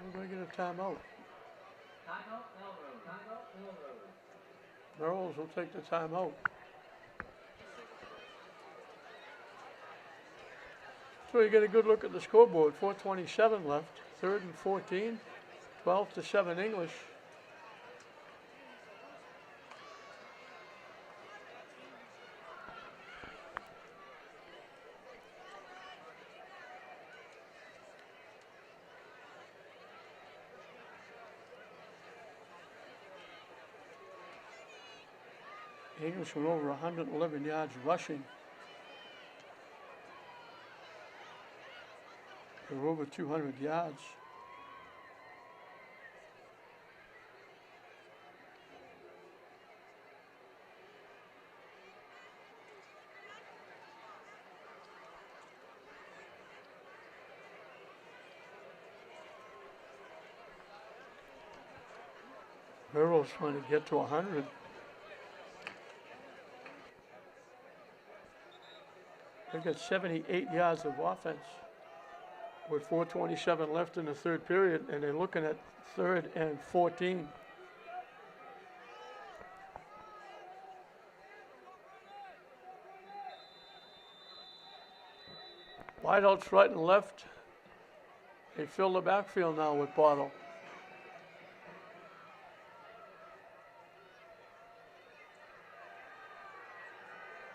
We're going to get a timeout. Timeout, Melrose. Timeout, Melrose. Melrose will take the timeout. So you get a good look at the scoreboard. 4:27 left. 3rd and 14. 12-7 English. English went over 111 yards rushing. They were over 200 yards. Melrose trying to get to 100. They got 78 yards of offense with 4:27 left in the third period, and they're looking at 3rd and 14. Wideouts right and left. They fill the backfield now with Bardo.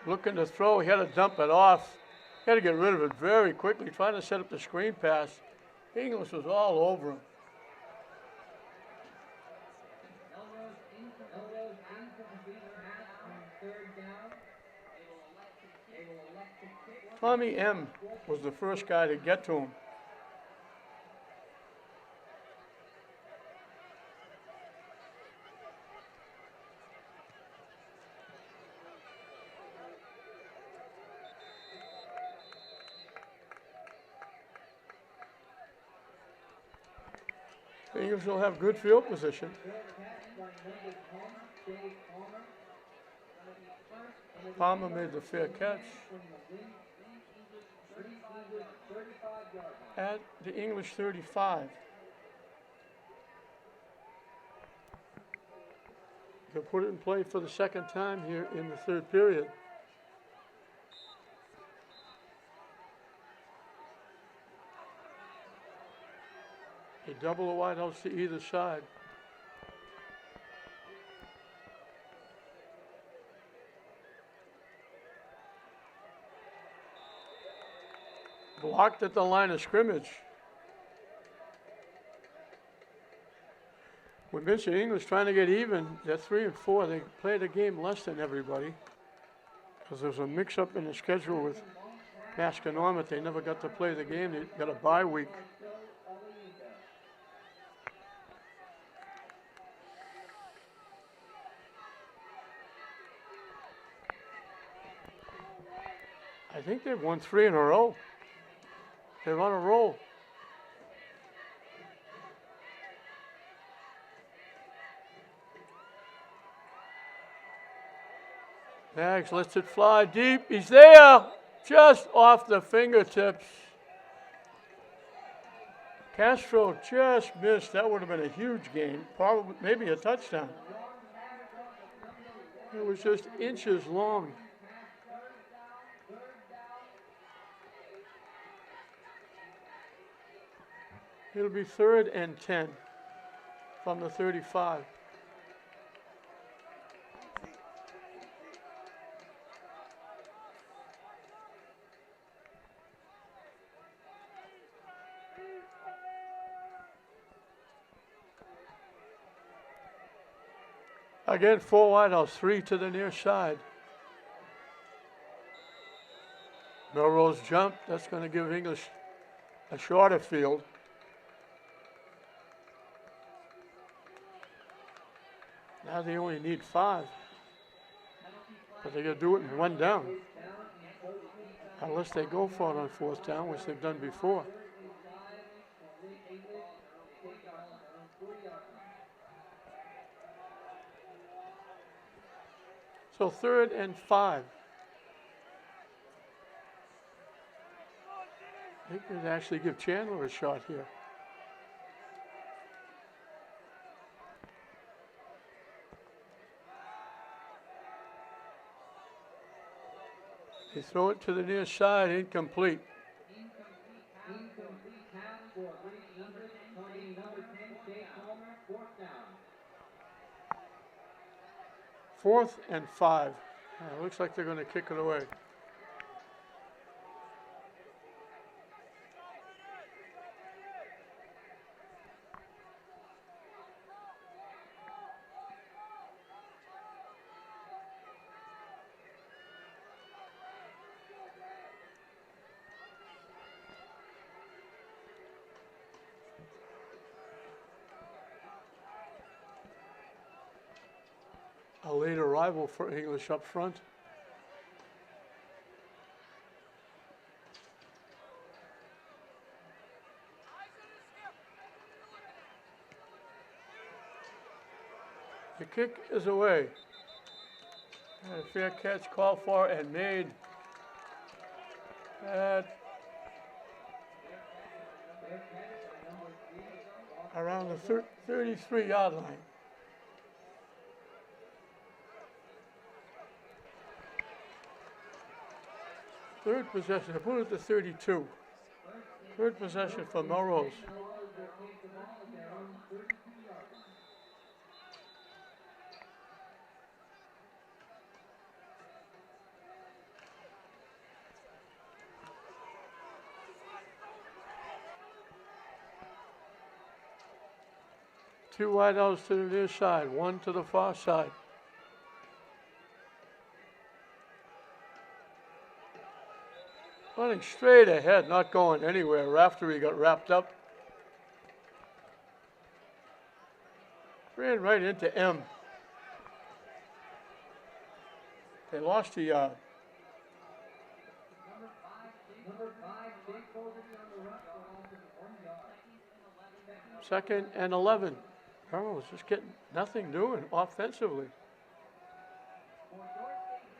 Looking to throw, he had to dump it off. He had to get rid of it very quickly, trying to set up the screen pass. English was all over him. third down, they will elect to kick. Tommy M. was the first guy to get to him. The Eagles will have good field position. Palmer made the fair catch at the English 35. They'll put it in play for the second time here in the third period. A double of wideouts to either side. Blocked at the line of scrimmage. We mentioned English trying to get even. They're 3-4. They played a game less than everybody because there was a mix-up in the schedule with Masconomet. They never got to play the game. They got a bye week. I think they've won 3 in a row. They're on a roll. Mags lets it fly deep. He's there, just off the fingertips. Castro just missed. That would have been a huge gain, probably maybe a touchdown. It was just inches long. It'll be 3rd and 10 from the 35. Again, 4 wideouts, 3 to the near side. Melrose jump. That's going to give English a shorter field. Now they only need 5. But they got to do it in 1 down. Unless they go for it on 4th down, which they've done before. So 3rd and 5. They could actually give Chandler a shot here. They throw it to the near side, incomplete. Incomplete pass for English, targeting number 10, Jay Palmer, 4th down. 4th and 5. Looks like they're going to kick it away. A late arrival for English up front. The kick is away. And a fair catch called for and made at around the 33-yard line. Third possession, I put it to 32. Third possession for Melrose. Two wideouts to the near side, one to the far side. Running straight ahead, not going anywhere after he got wrapped up. Ran right into M. They lost a yard. Number 5, Jake Fogarty on the run for all of 1 yard. 2nd and 11. Melrose just getting nothing doing offensively.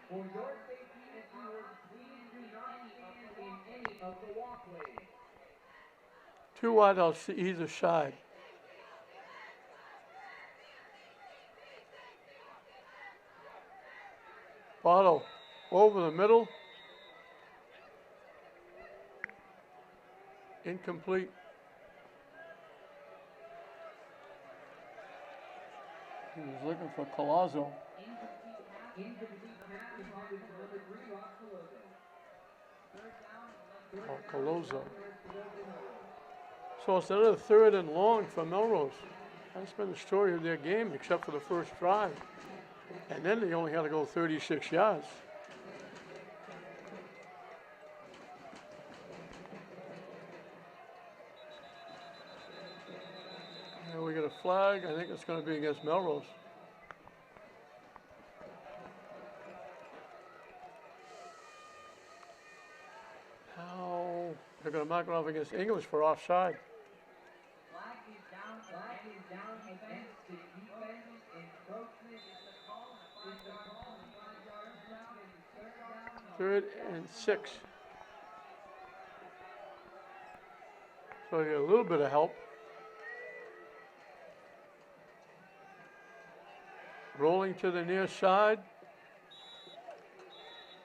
For your safety and ours, please do not stand in any of the walkways. 2 wideouts to either side. Bottle over the middle. Incomplete. He was looking for Colazzo. Incomplete pass intended for number 3, Ross Colozo. Oh, Colazzo. So it's another 3rd and long for Melrose. That's been the story of their game, except for the first drive. And then they only had to go 36 yards. And we get a flag. I think it's going to be against Melrose. Now they're going to mark it off against English for offside. Flag is down against the defense. Encroachment is the call. 3rd and 6. So you get a little bit of help. Rolling to the near side.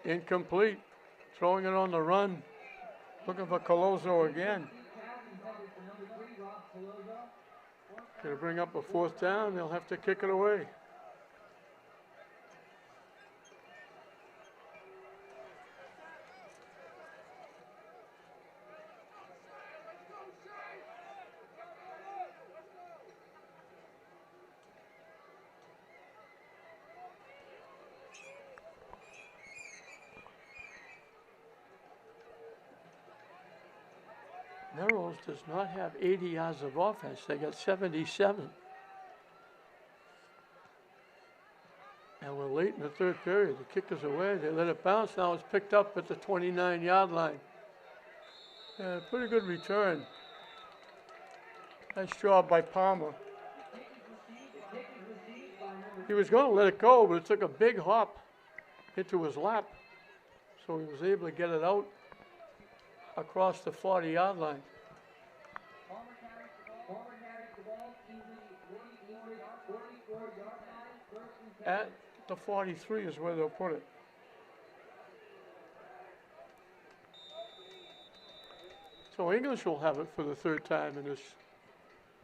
Incomplete. Throwing it on the run. Looking for Colazzo again. Going to bring up a 4th down. They'll have to kick it away. Melrose does not have 80 yards of offense. They got 77. And we're late in the 3rd period. The kick is away. They let it bounce. Now it's picked up at the 29-yard line. Pretty good return. Nice job by Palmer. He was going to let it go, but it took a big hop into his lap. So he was able to get it out across the 40-yard line. At the 43 is where they'll put it. So English will have it for the 3rd time in this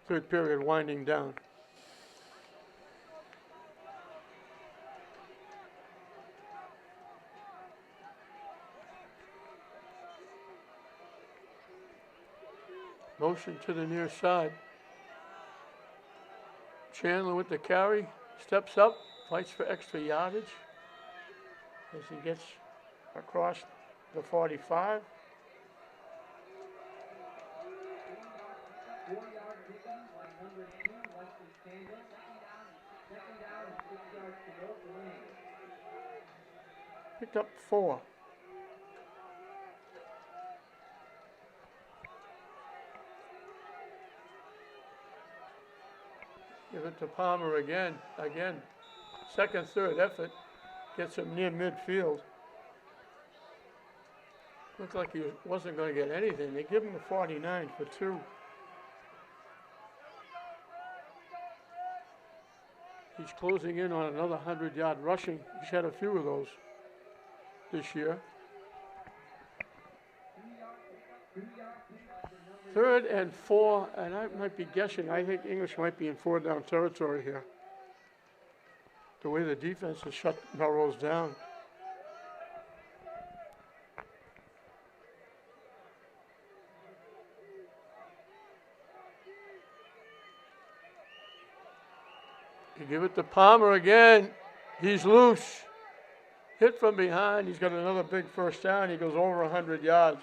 3rd period winding down. Motion to the near side. Chandler with the carry, steps up, fights for extra yardage as he gets across the 45. 4-yard pickup by number 2, Wesley Chandler. Second down and 6 yards to go for Wayne. Picked up 4. Give it to Palmer again. 2nd, 3rd effort. Gets him near midfield. Looked like he wasn't going to get anything. They give him the 49 for 2. He's closing in on another 100-yard rushing. He's had a few of those this year. 3rd and 4, and I might be guessing. I think English might be in 4-down territory here. The way the defense has shut Melrose down. You give it to Palmer again. He's loose. Hit from behind. He's got another big first down. He goes over 100 yards.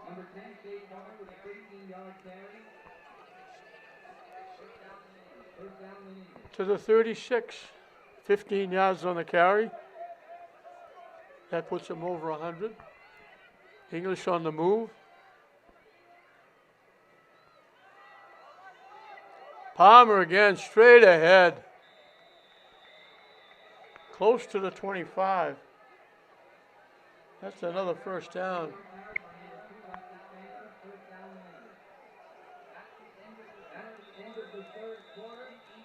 Number 10, Chase Warner with a 15-yard carry. First down and English. To the 36. 15 yards on the carry. That puts him over 100. English on the move. Palmer again, straight ahead. Close to the 25. That's another first down.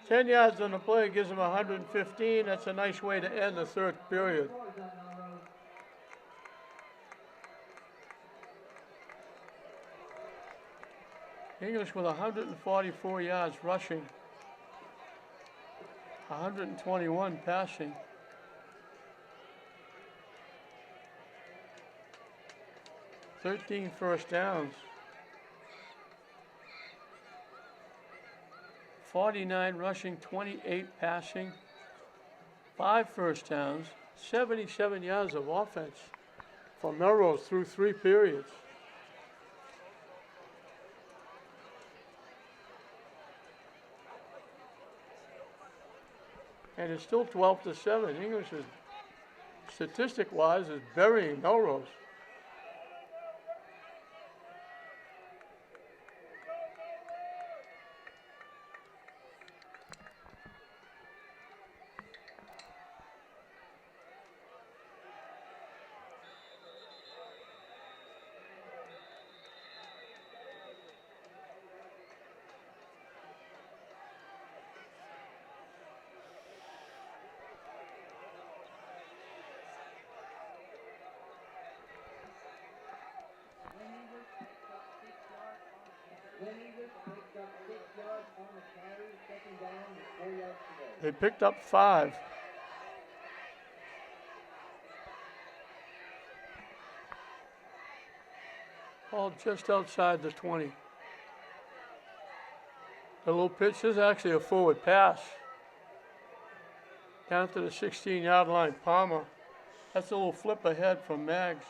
10 yards on the play gives him 115. That's a nice way to end the third period. English with 144 yards rushing, 121 passing. Thirteen first downs. 49 rushing, 28 passing, 5 first downs, 77 yards of offense for Melrose through 3 periods. And it's still 12-7. English is, statistic-wise, is burying Melrose. They picked up 5. All just outside the 20. The little pitch is actually a forward pass. Down to the 16-yard line, Palmer. That's a little flip ahead from Maggs.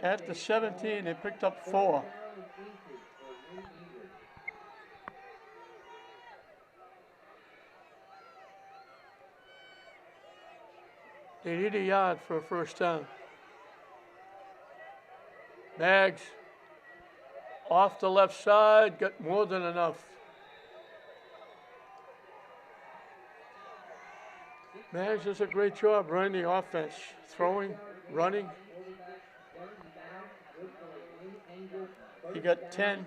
At the 17, they picked up 4. They need a yard for a first down. Maggs off the left side, got more than enough. Maggs does a great job running the offense, throwing, running. He got 10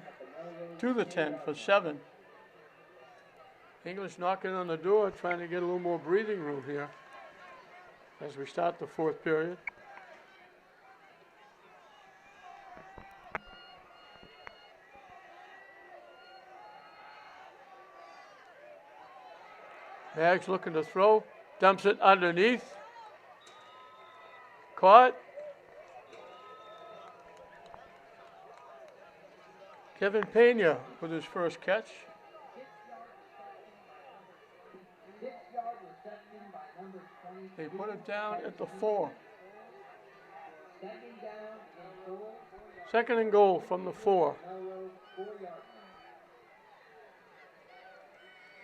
to the 10 for 7. English knocking on the door, trying to get a little more breathing room here as we start the 4th period. Maggs looking to throw, dumps it underneath. Caught. Kevin Pena with his first catch. They put it down at the 4. Second and goal from the 4.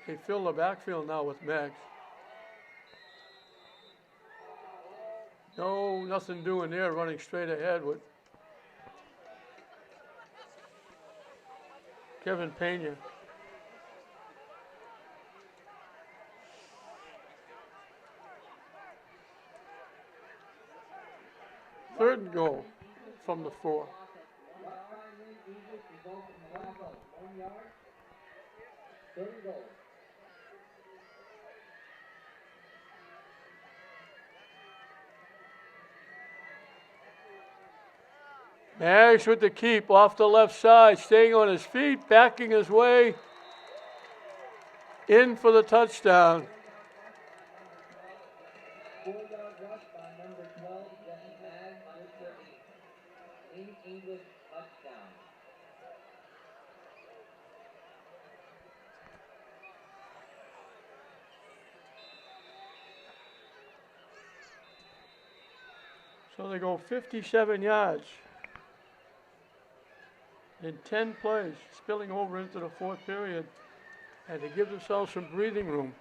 They fill the backfield now with Maggs. No, nothing doing there, running straight ahead with Kevin Pena. Third and goal from the 4. Maggs with the keep off the left side, staying on his feet, backing his way in for the touchdown. 4-yard rush by number 12, Jesse Maggs, Mr. In English touchdown. So they go 57 yards in 10 plays, spilling over into the fourth period, and to give themselves some breathing room.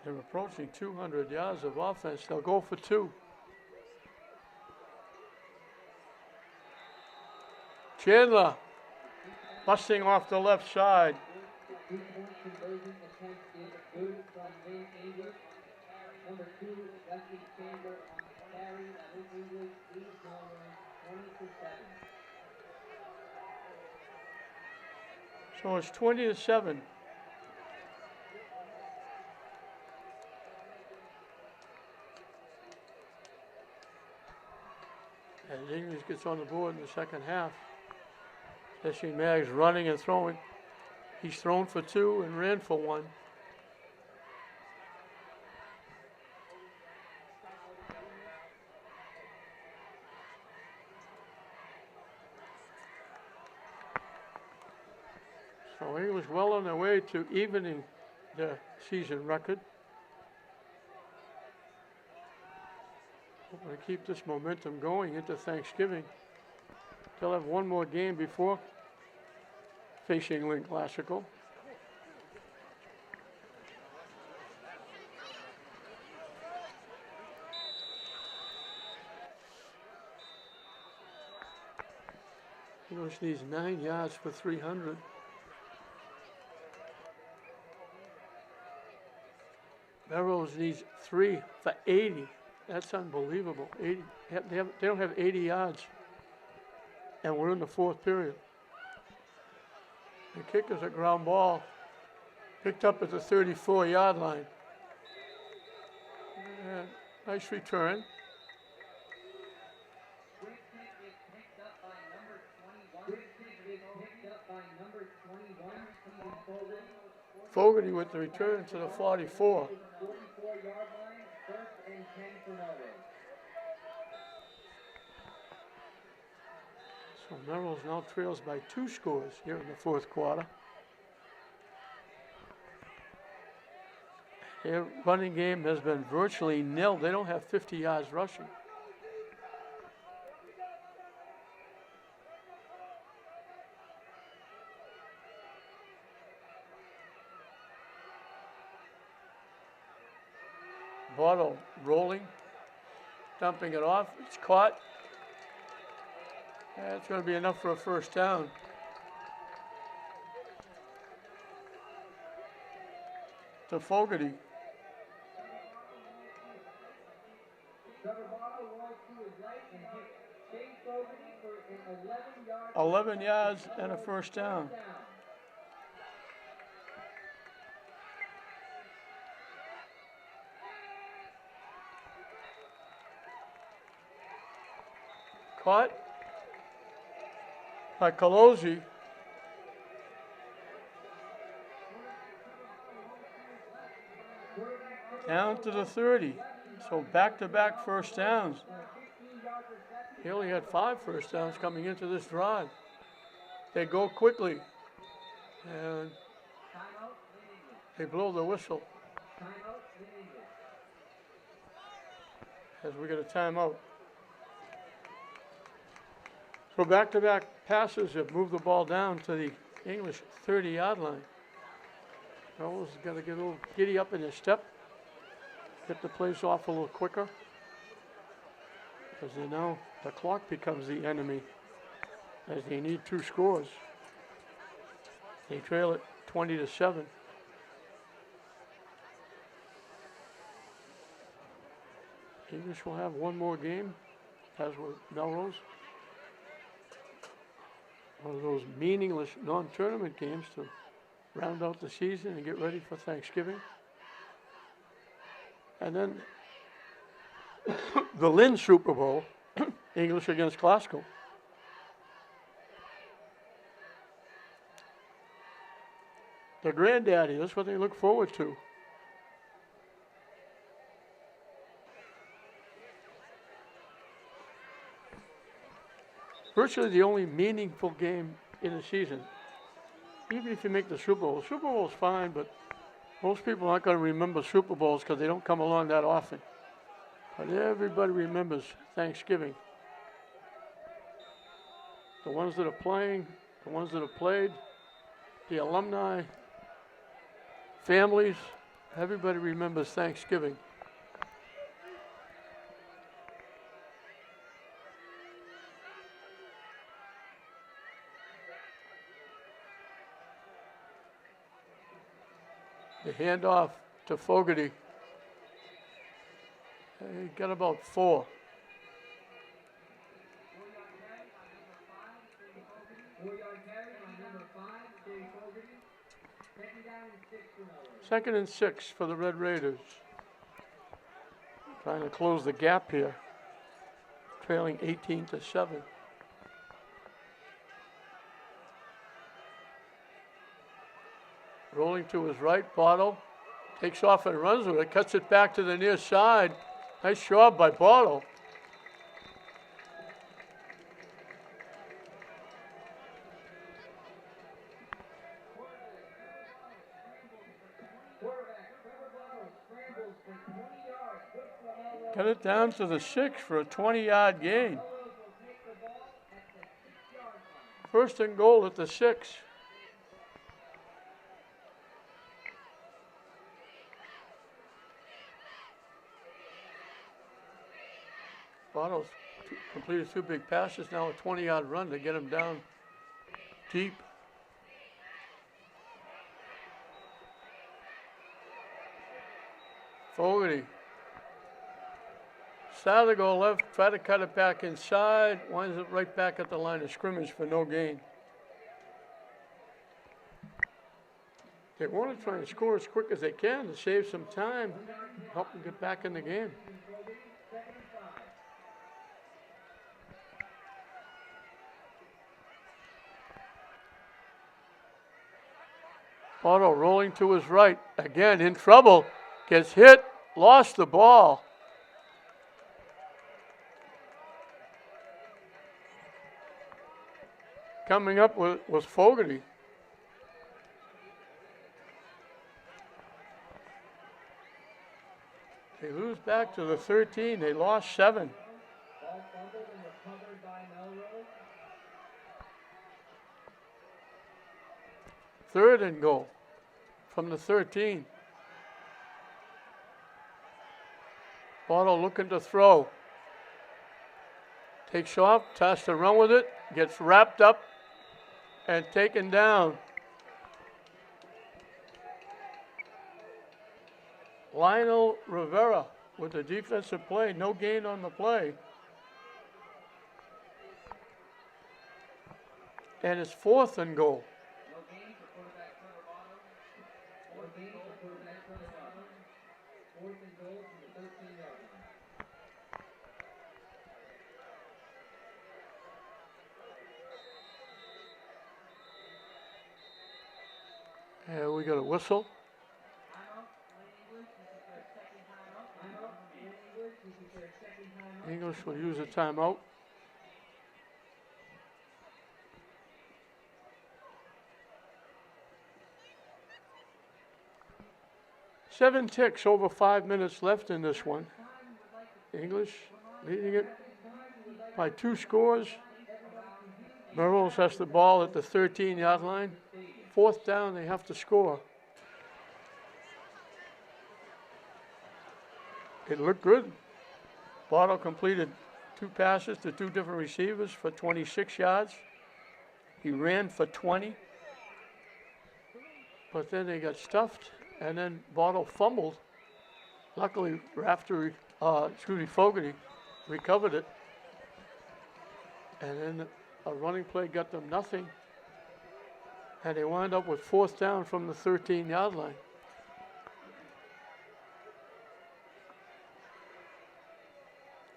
They're approaching 200 yards of offense. They'll go for 2. Chandler busting off the left side. 2-point conversion attempt is good from Lynn English. Number 2, Wesley Chandler on the carry. Lynn English leads Melrose 20-7. So it's 20-7. As English gets on the board in the second half. Jesse Maggs running and throwing. He's thrown for 2 and ran for 1. So English well on their way to evening their season record. Hoping to keep this momentum going into Thanksgiving. They'll have one more game before facing Lynn Classical. English needs 9 yards for 300. Melrose needs 3 for 80. That's unbelievable. 80. They don't have 80 yards. And we're in the fourth period. The kick is a ground ball. Picked up at the 34-yard line. And nice return. Quick kick is picked up by number 21. Quick kick is picked up by number 21, Stephen Fogarty. Fogarty with the return to the 44. 44-yard line, 1st and 10 for Melrose. So Melrose now trails by 2 scores here in the fourth quarter. Their running game has been virtually nil. They don't have 50 yards rushing. Bottle rolling, dumping it off. It's caught. That's going to be enough for a first down. To Fogarty. Trevor Bottle rolls to his right and hits Shane Fogarty for an 11-yard 11 yards and a first down. Caught by Colosi. Down to the 30. So back-to-back first downs. He only had 5 first downs coming into this drive. They go quickly. And they blow the whistle as we get a timeout. So back-to-back passes have moved the ball down to the English 30-yard line. Melrose has got to get a little giddy up in his step, get the plays off a little quicker, because they know the clock becomes the enemy as they need 2 scores. They trail it 20-7. English will have one more game, as will Melrose. one of those meaningless non-tournament games to round out the season and get ready for Thanksgiving. And then the Lynn Super Bowl, English against Glasgow. The granddaddy, that's what they look forward to. Virtually the only meaningful game in the season. Even if you make the Super Bowl's fine, but most people aren't going to remember Super Bowls because they don't come along that often. But everybody remembers Thanksgiving. The ones that are playing, the ones that have played, the alumni, families, everybody remembers Thanksgiving. The handoff to Fogarty. He got about 4. Second and 6 for the Red Raiders. Trying to close the gap here. Trailing 18-7. Rolling to his right, Bottle takes off and runs with it, cuts it back to the near side. Nice job by Bottle. Got it down to the 6 for a 20-yard gain. First and goal at the 6. Bottles completed 2 big passes, now a 20-yard run to get him down deep. Fogarty. Started to go left, try to cut it back inside, winds up right back at the line of scrimmage for no gain. They want to try and score as quick as they can to save some time, help them get back in the game. Otto rolling to his right, again in trouble, gets hit, lost the ball. Coming up was Fogarty. They lose back to the 13. They lost 7. Ball fumbled and recovered by Melrose. Third and goal from the 13. Bottle looking to throw. Takes off, tries to run with it, gets wrapped up and taken down. Lionel Rivera with the defensive play, no gain on the play. And it's 4th and goal. No gain for quarterback Trevor Bottom. 4 gain for quarterback Trevor Bottom. 4th and goal from the 13-yard line. And we got a whistle. English will use a timeout. Seven ticks, over 5 minutes left in this one. English leading it by 2 scores. Melrose has the ball at the 13-yard line. 4th down, they have to score. It looked good. Bottle completed 2 passes to 2 different receivers for 26 yards. He ran for 20. But then they got stuffed, and then Bottle fumbled. Luckily, Fogarty recovered it. And then a running play got them nothing, and they wind up with 4th down from the 13-yard line.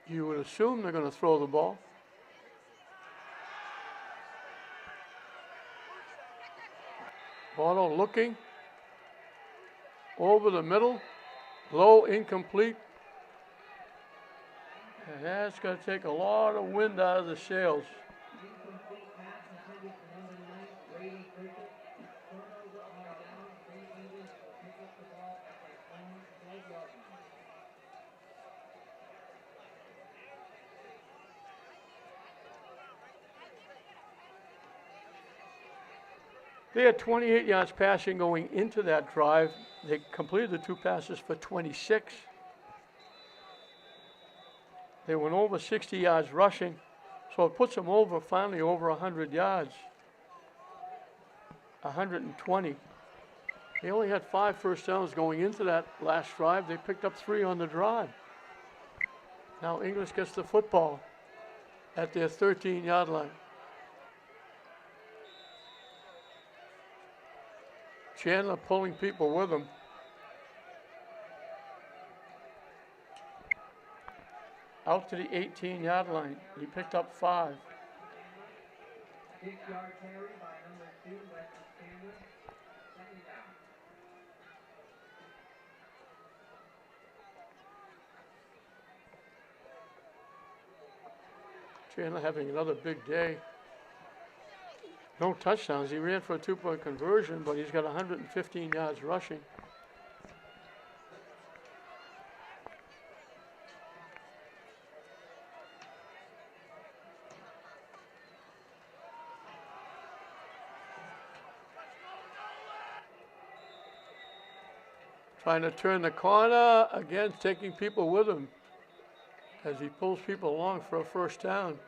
You would assume they're going to throw the ball. Otto looking over the middle, low, incomplete. And that's going to take a lot of wind out of the sails. They had 28 yards passing going into that drive. They completed the 2 passes for 26. They went over 60 yards rushing, so it puts them over, finally over 100 yards. 120. They only had 5 first downs going into that last drive. They picked up 3 on the drive. Now English gets the football at their 13-yard line. Chandler pulling people with him. Out to the 18-yard line. He picked up 5. 6-yard carry by number 2, Wesley Chandler. 2nd down. Chandler having another big day. No touchdowns. He ran for a 2-point conversion, but he's got 115 yards rushing. Trying to turn the corner, again taking people with him as he pulls people along for a first down.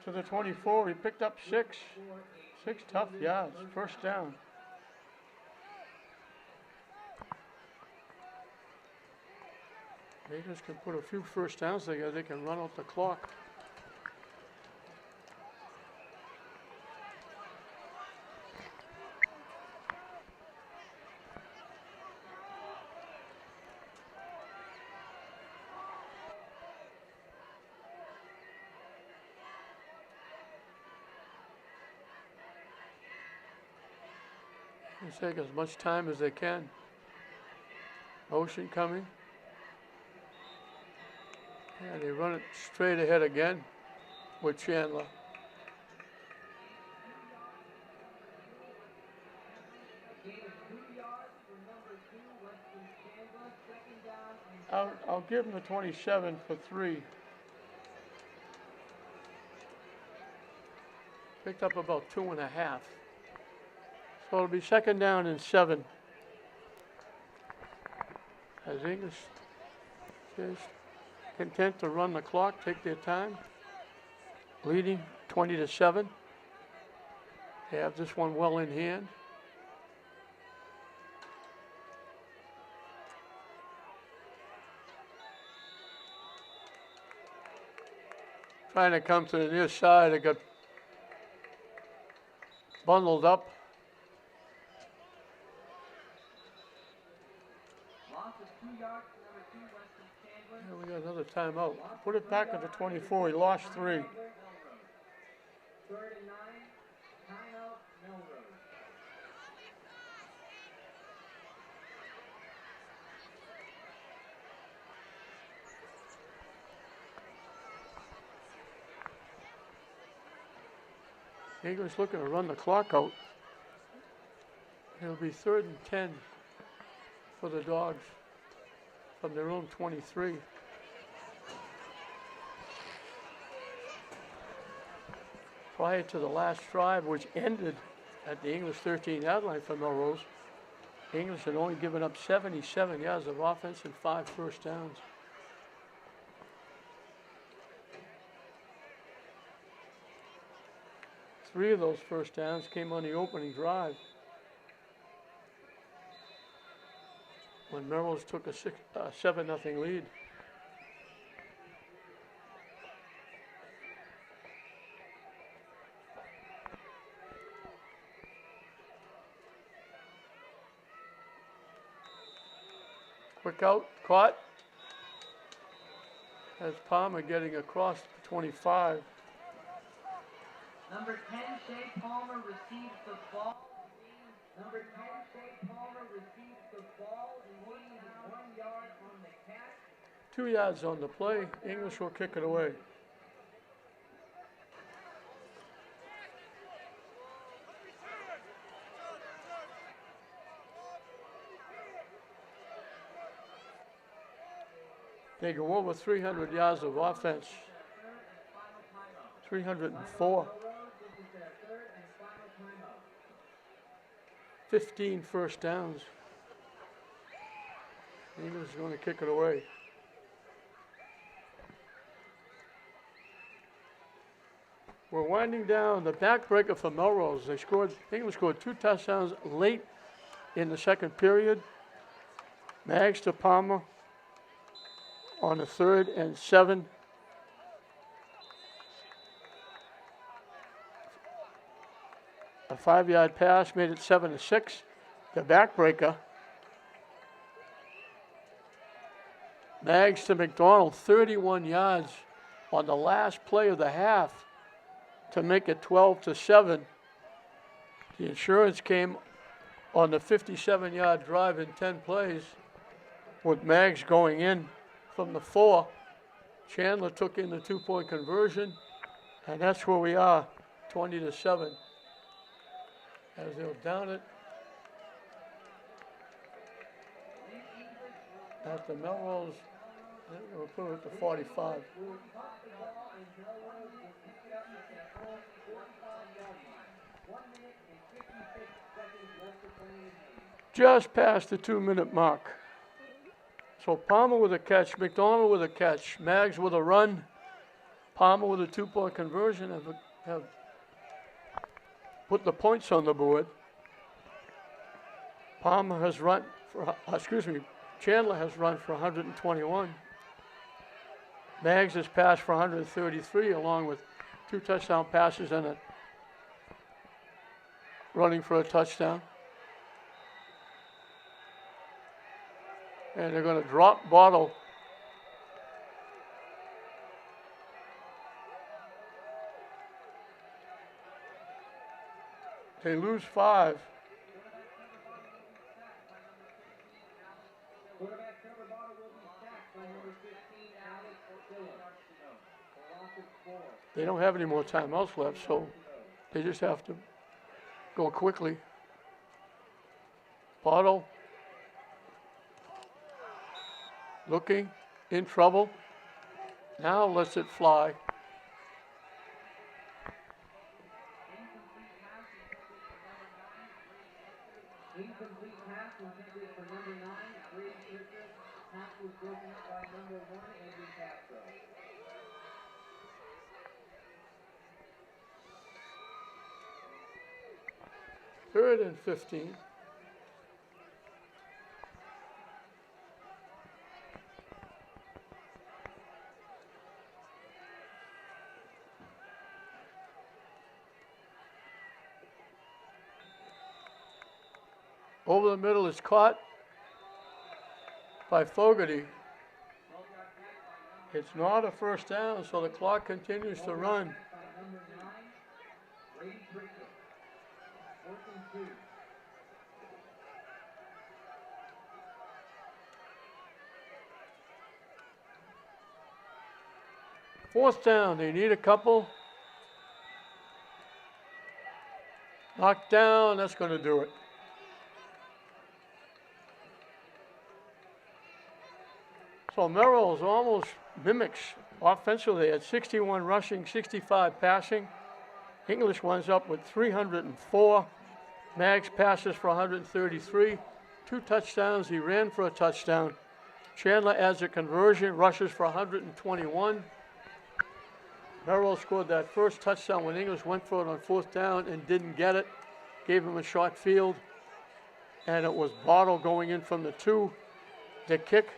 To the 24, he picked up 6 tough yards, first down. They just can put a few first downs together, they can run out the clock. They take as much time as they can. Motion coming. And they run it straight ahead again with Chandler. I'll give him the 27 for 3. Picked up about 2.5. So it'll be 2nd down and 7. As English is content to run the clock, take their time. Leading 20-7. They have this one well in hand. Trying to come to the near side, they got bundled up. And we got another timeout. Put it back at the 24. He lost 3. 3rd and 9. Timeout, Melrose. English looking to run the clock out. It'll be 3rd and 10 for the Dogs from their own 23. Prior to the last drive, which ended at the English 13-yard line for Melrose, English had only given up 77 yards of offense and 5 first downs. Three of those first downs came on the opening drive when Melrose took a 7-0 lead. Quick out, caught. As Palmer getting across 25. Number 10, Shea Palmer receives the ball. Number 10, Shea Palmer receives the ball and gains 1 yard on the catch. 2 yards on the play. English will kick it away. They go over 300 yards of offense. 304. 15 first downs. English is going to kick it away. We're winding down the backbreaker for Melrose. English scored 2 touchdowns late in the second period. Mags to Palmer on a 3rd and 7. A 5-yard pass made it 7-6. The backbreaker. Mags to McDonald, 31 yards on the last play of the half to make it 12-7. The insurance came on the 57-yard drive in 10 plays with Mags going in from the 4. Chandler took in the 2-point conversion, and that's where we are, 20-7. As they'll down it at the Melrose, we'll put it at the 45. Just past the 2-minute mark. So Palmer with a catch, McDonald with a catch, Mags with a run, Palmer with a 2-point conversion have put the points on the board. Palmer has run for, Chandler has run for 121. Mags has passed for 133 along with 2 touchdown passes and a running for a touchdown. And they're going to drop Bottle. They lose 5. They don't have any more timeouts left, so they just have to go quickly. Bottle looking, in trouble. Now lets it fly. Incomplete pass intended for number 9, Brady Richards. Pass was broken up by number 1, Andrew Castro. Third and 15. Over the middle is caught by Fogarty. It's not a first down, so the clock continues to run. Fourth down, they need a couple. Knocked down, that's going to do it. So Melrose almost mimics offensively at 61 rushing, 65 passing. English winds up with 304. Mags passes for 133. 2 touchdowns. He ran for a touchdown. Chandler adds a conversion, rushes for 121. Melrose scored that first touchdown when English went for it on 4th down and didn't get it. Gave him a short field. And it was Bottle going in from the 2. The kick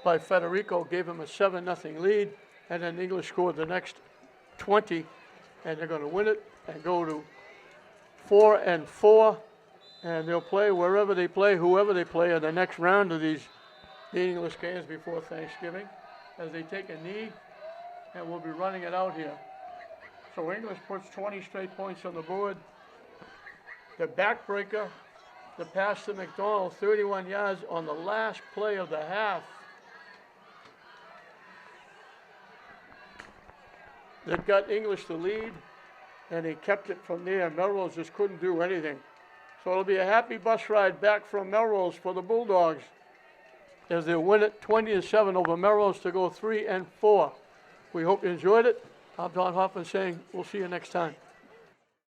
by Federico gave him a 7-0 lead, and then English scored the next 20, and they're going to win it and go to 4-4, and they'll play wherever they play, whoever they play in the next round of these meaningless games before Thanksgiving as they take a knee, and we'll be running it out here. So English puts 20 straight points on the board. The backbreaker, the pass to McDonald, 31 yards on the last play of the half. That got English the lead, and they kept it from there. Melrose just couldn't do anything. So it'll be a happy bus ride back from Melrose for the Bulldogs as they win it 20-7 over Melrose to go 3-4. We hope you enjoyed it. I'm Don Hoffman saying we'll see you next time.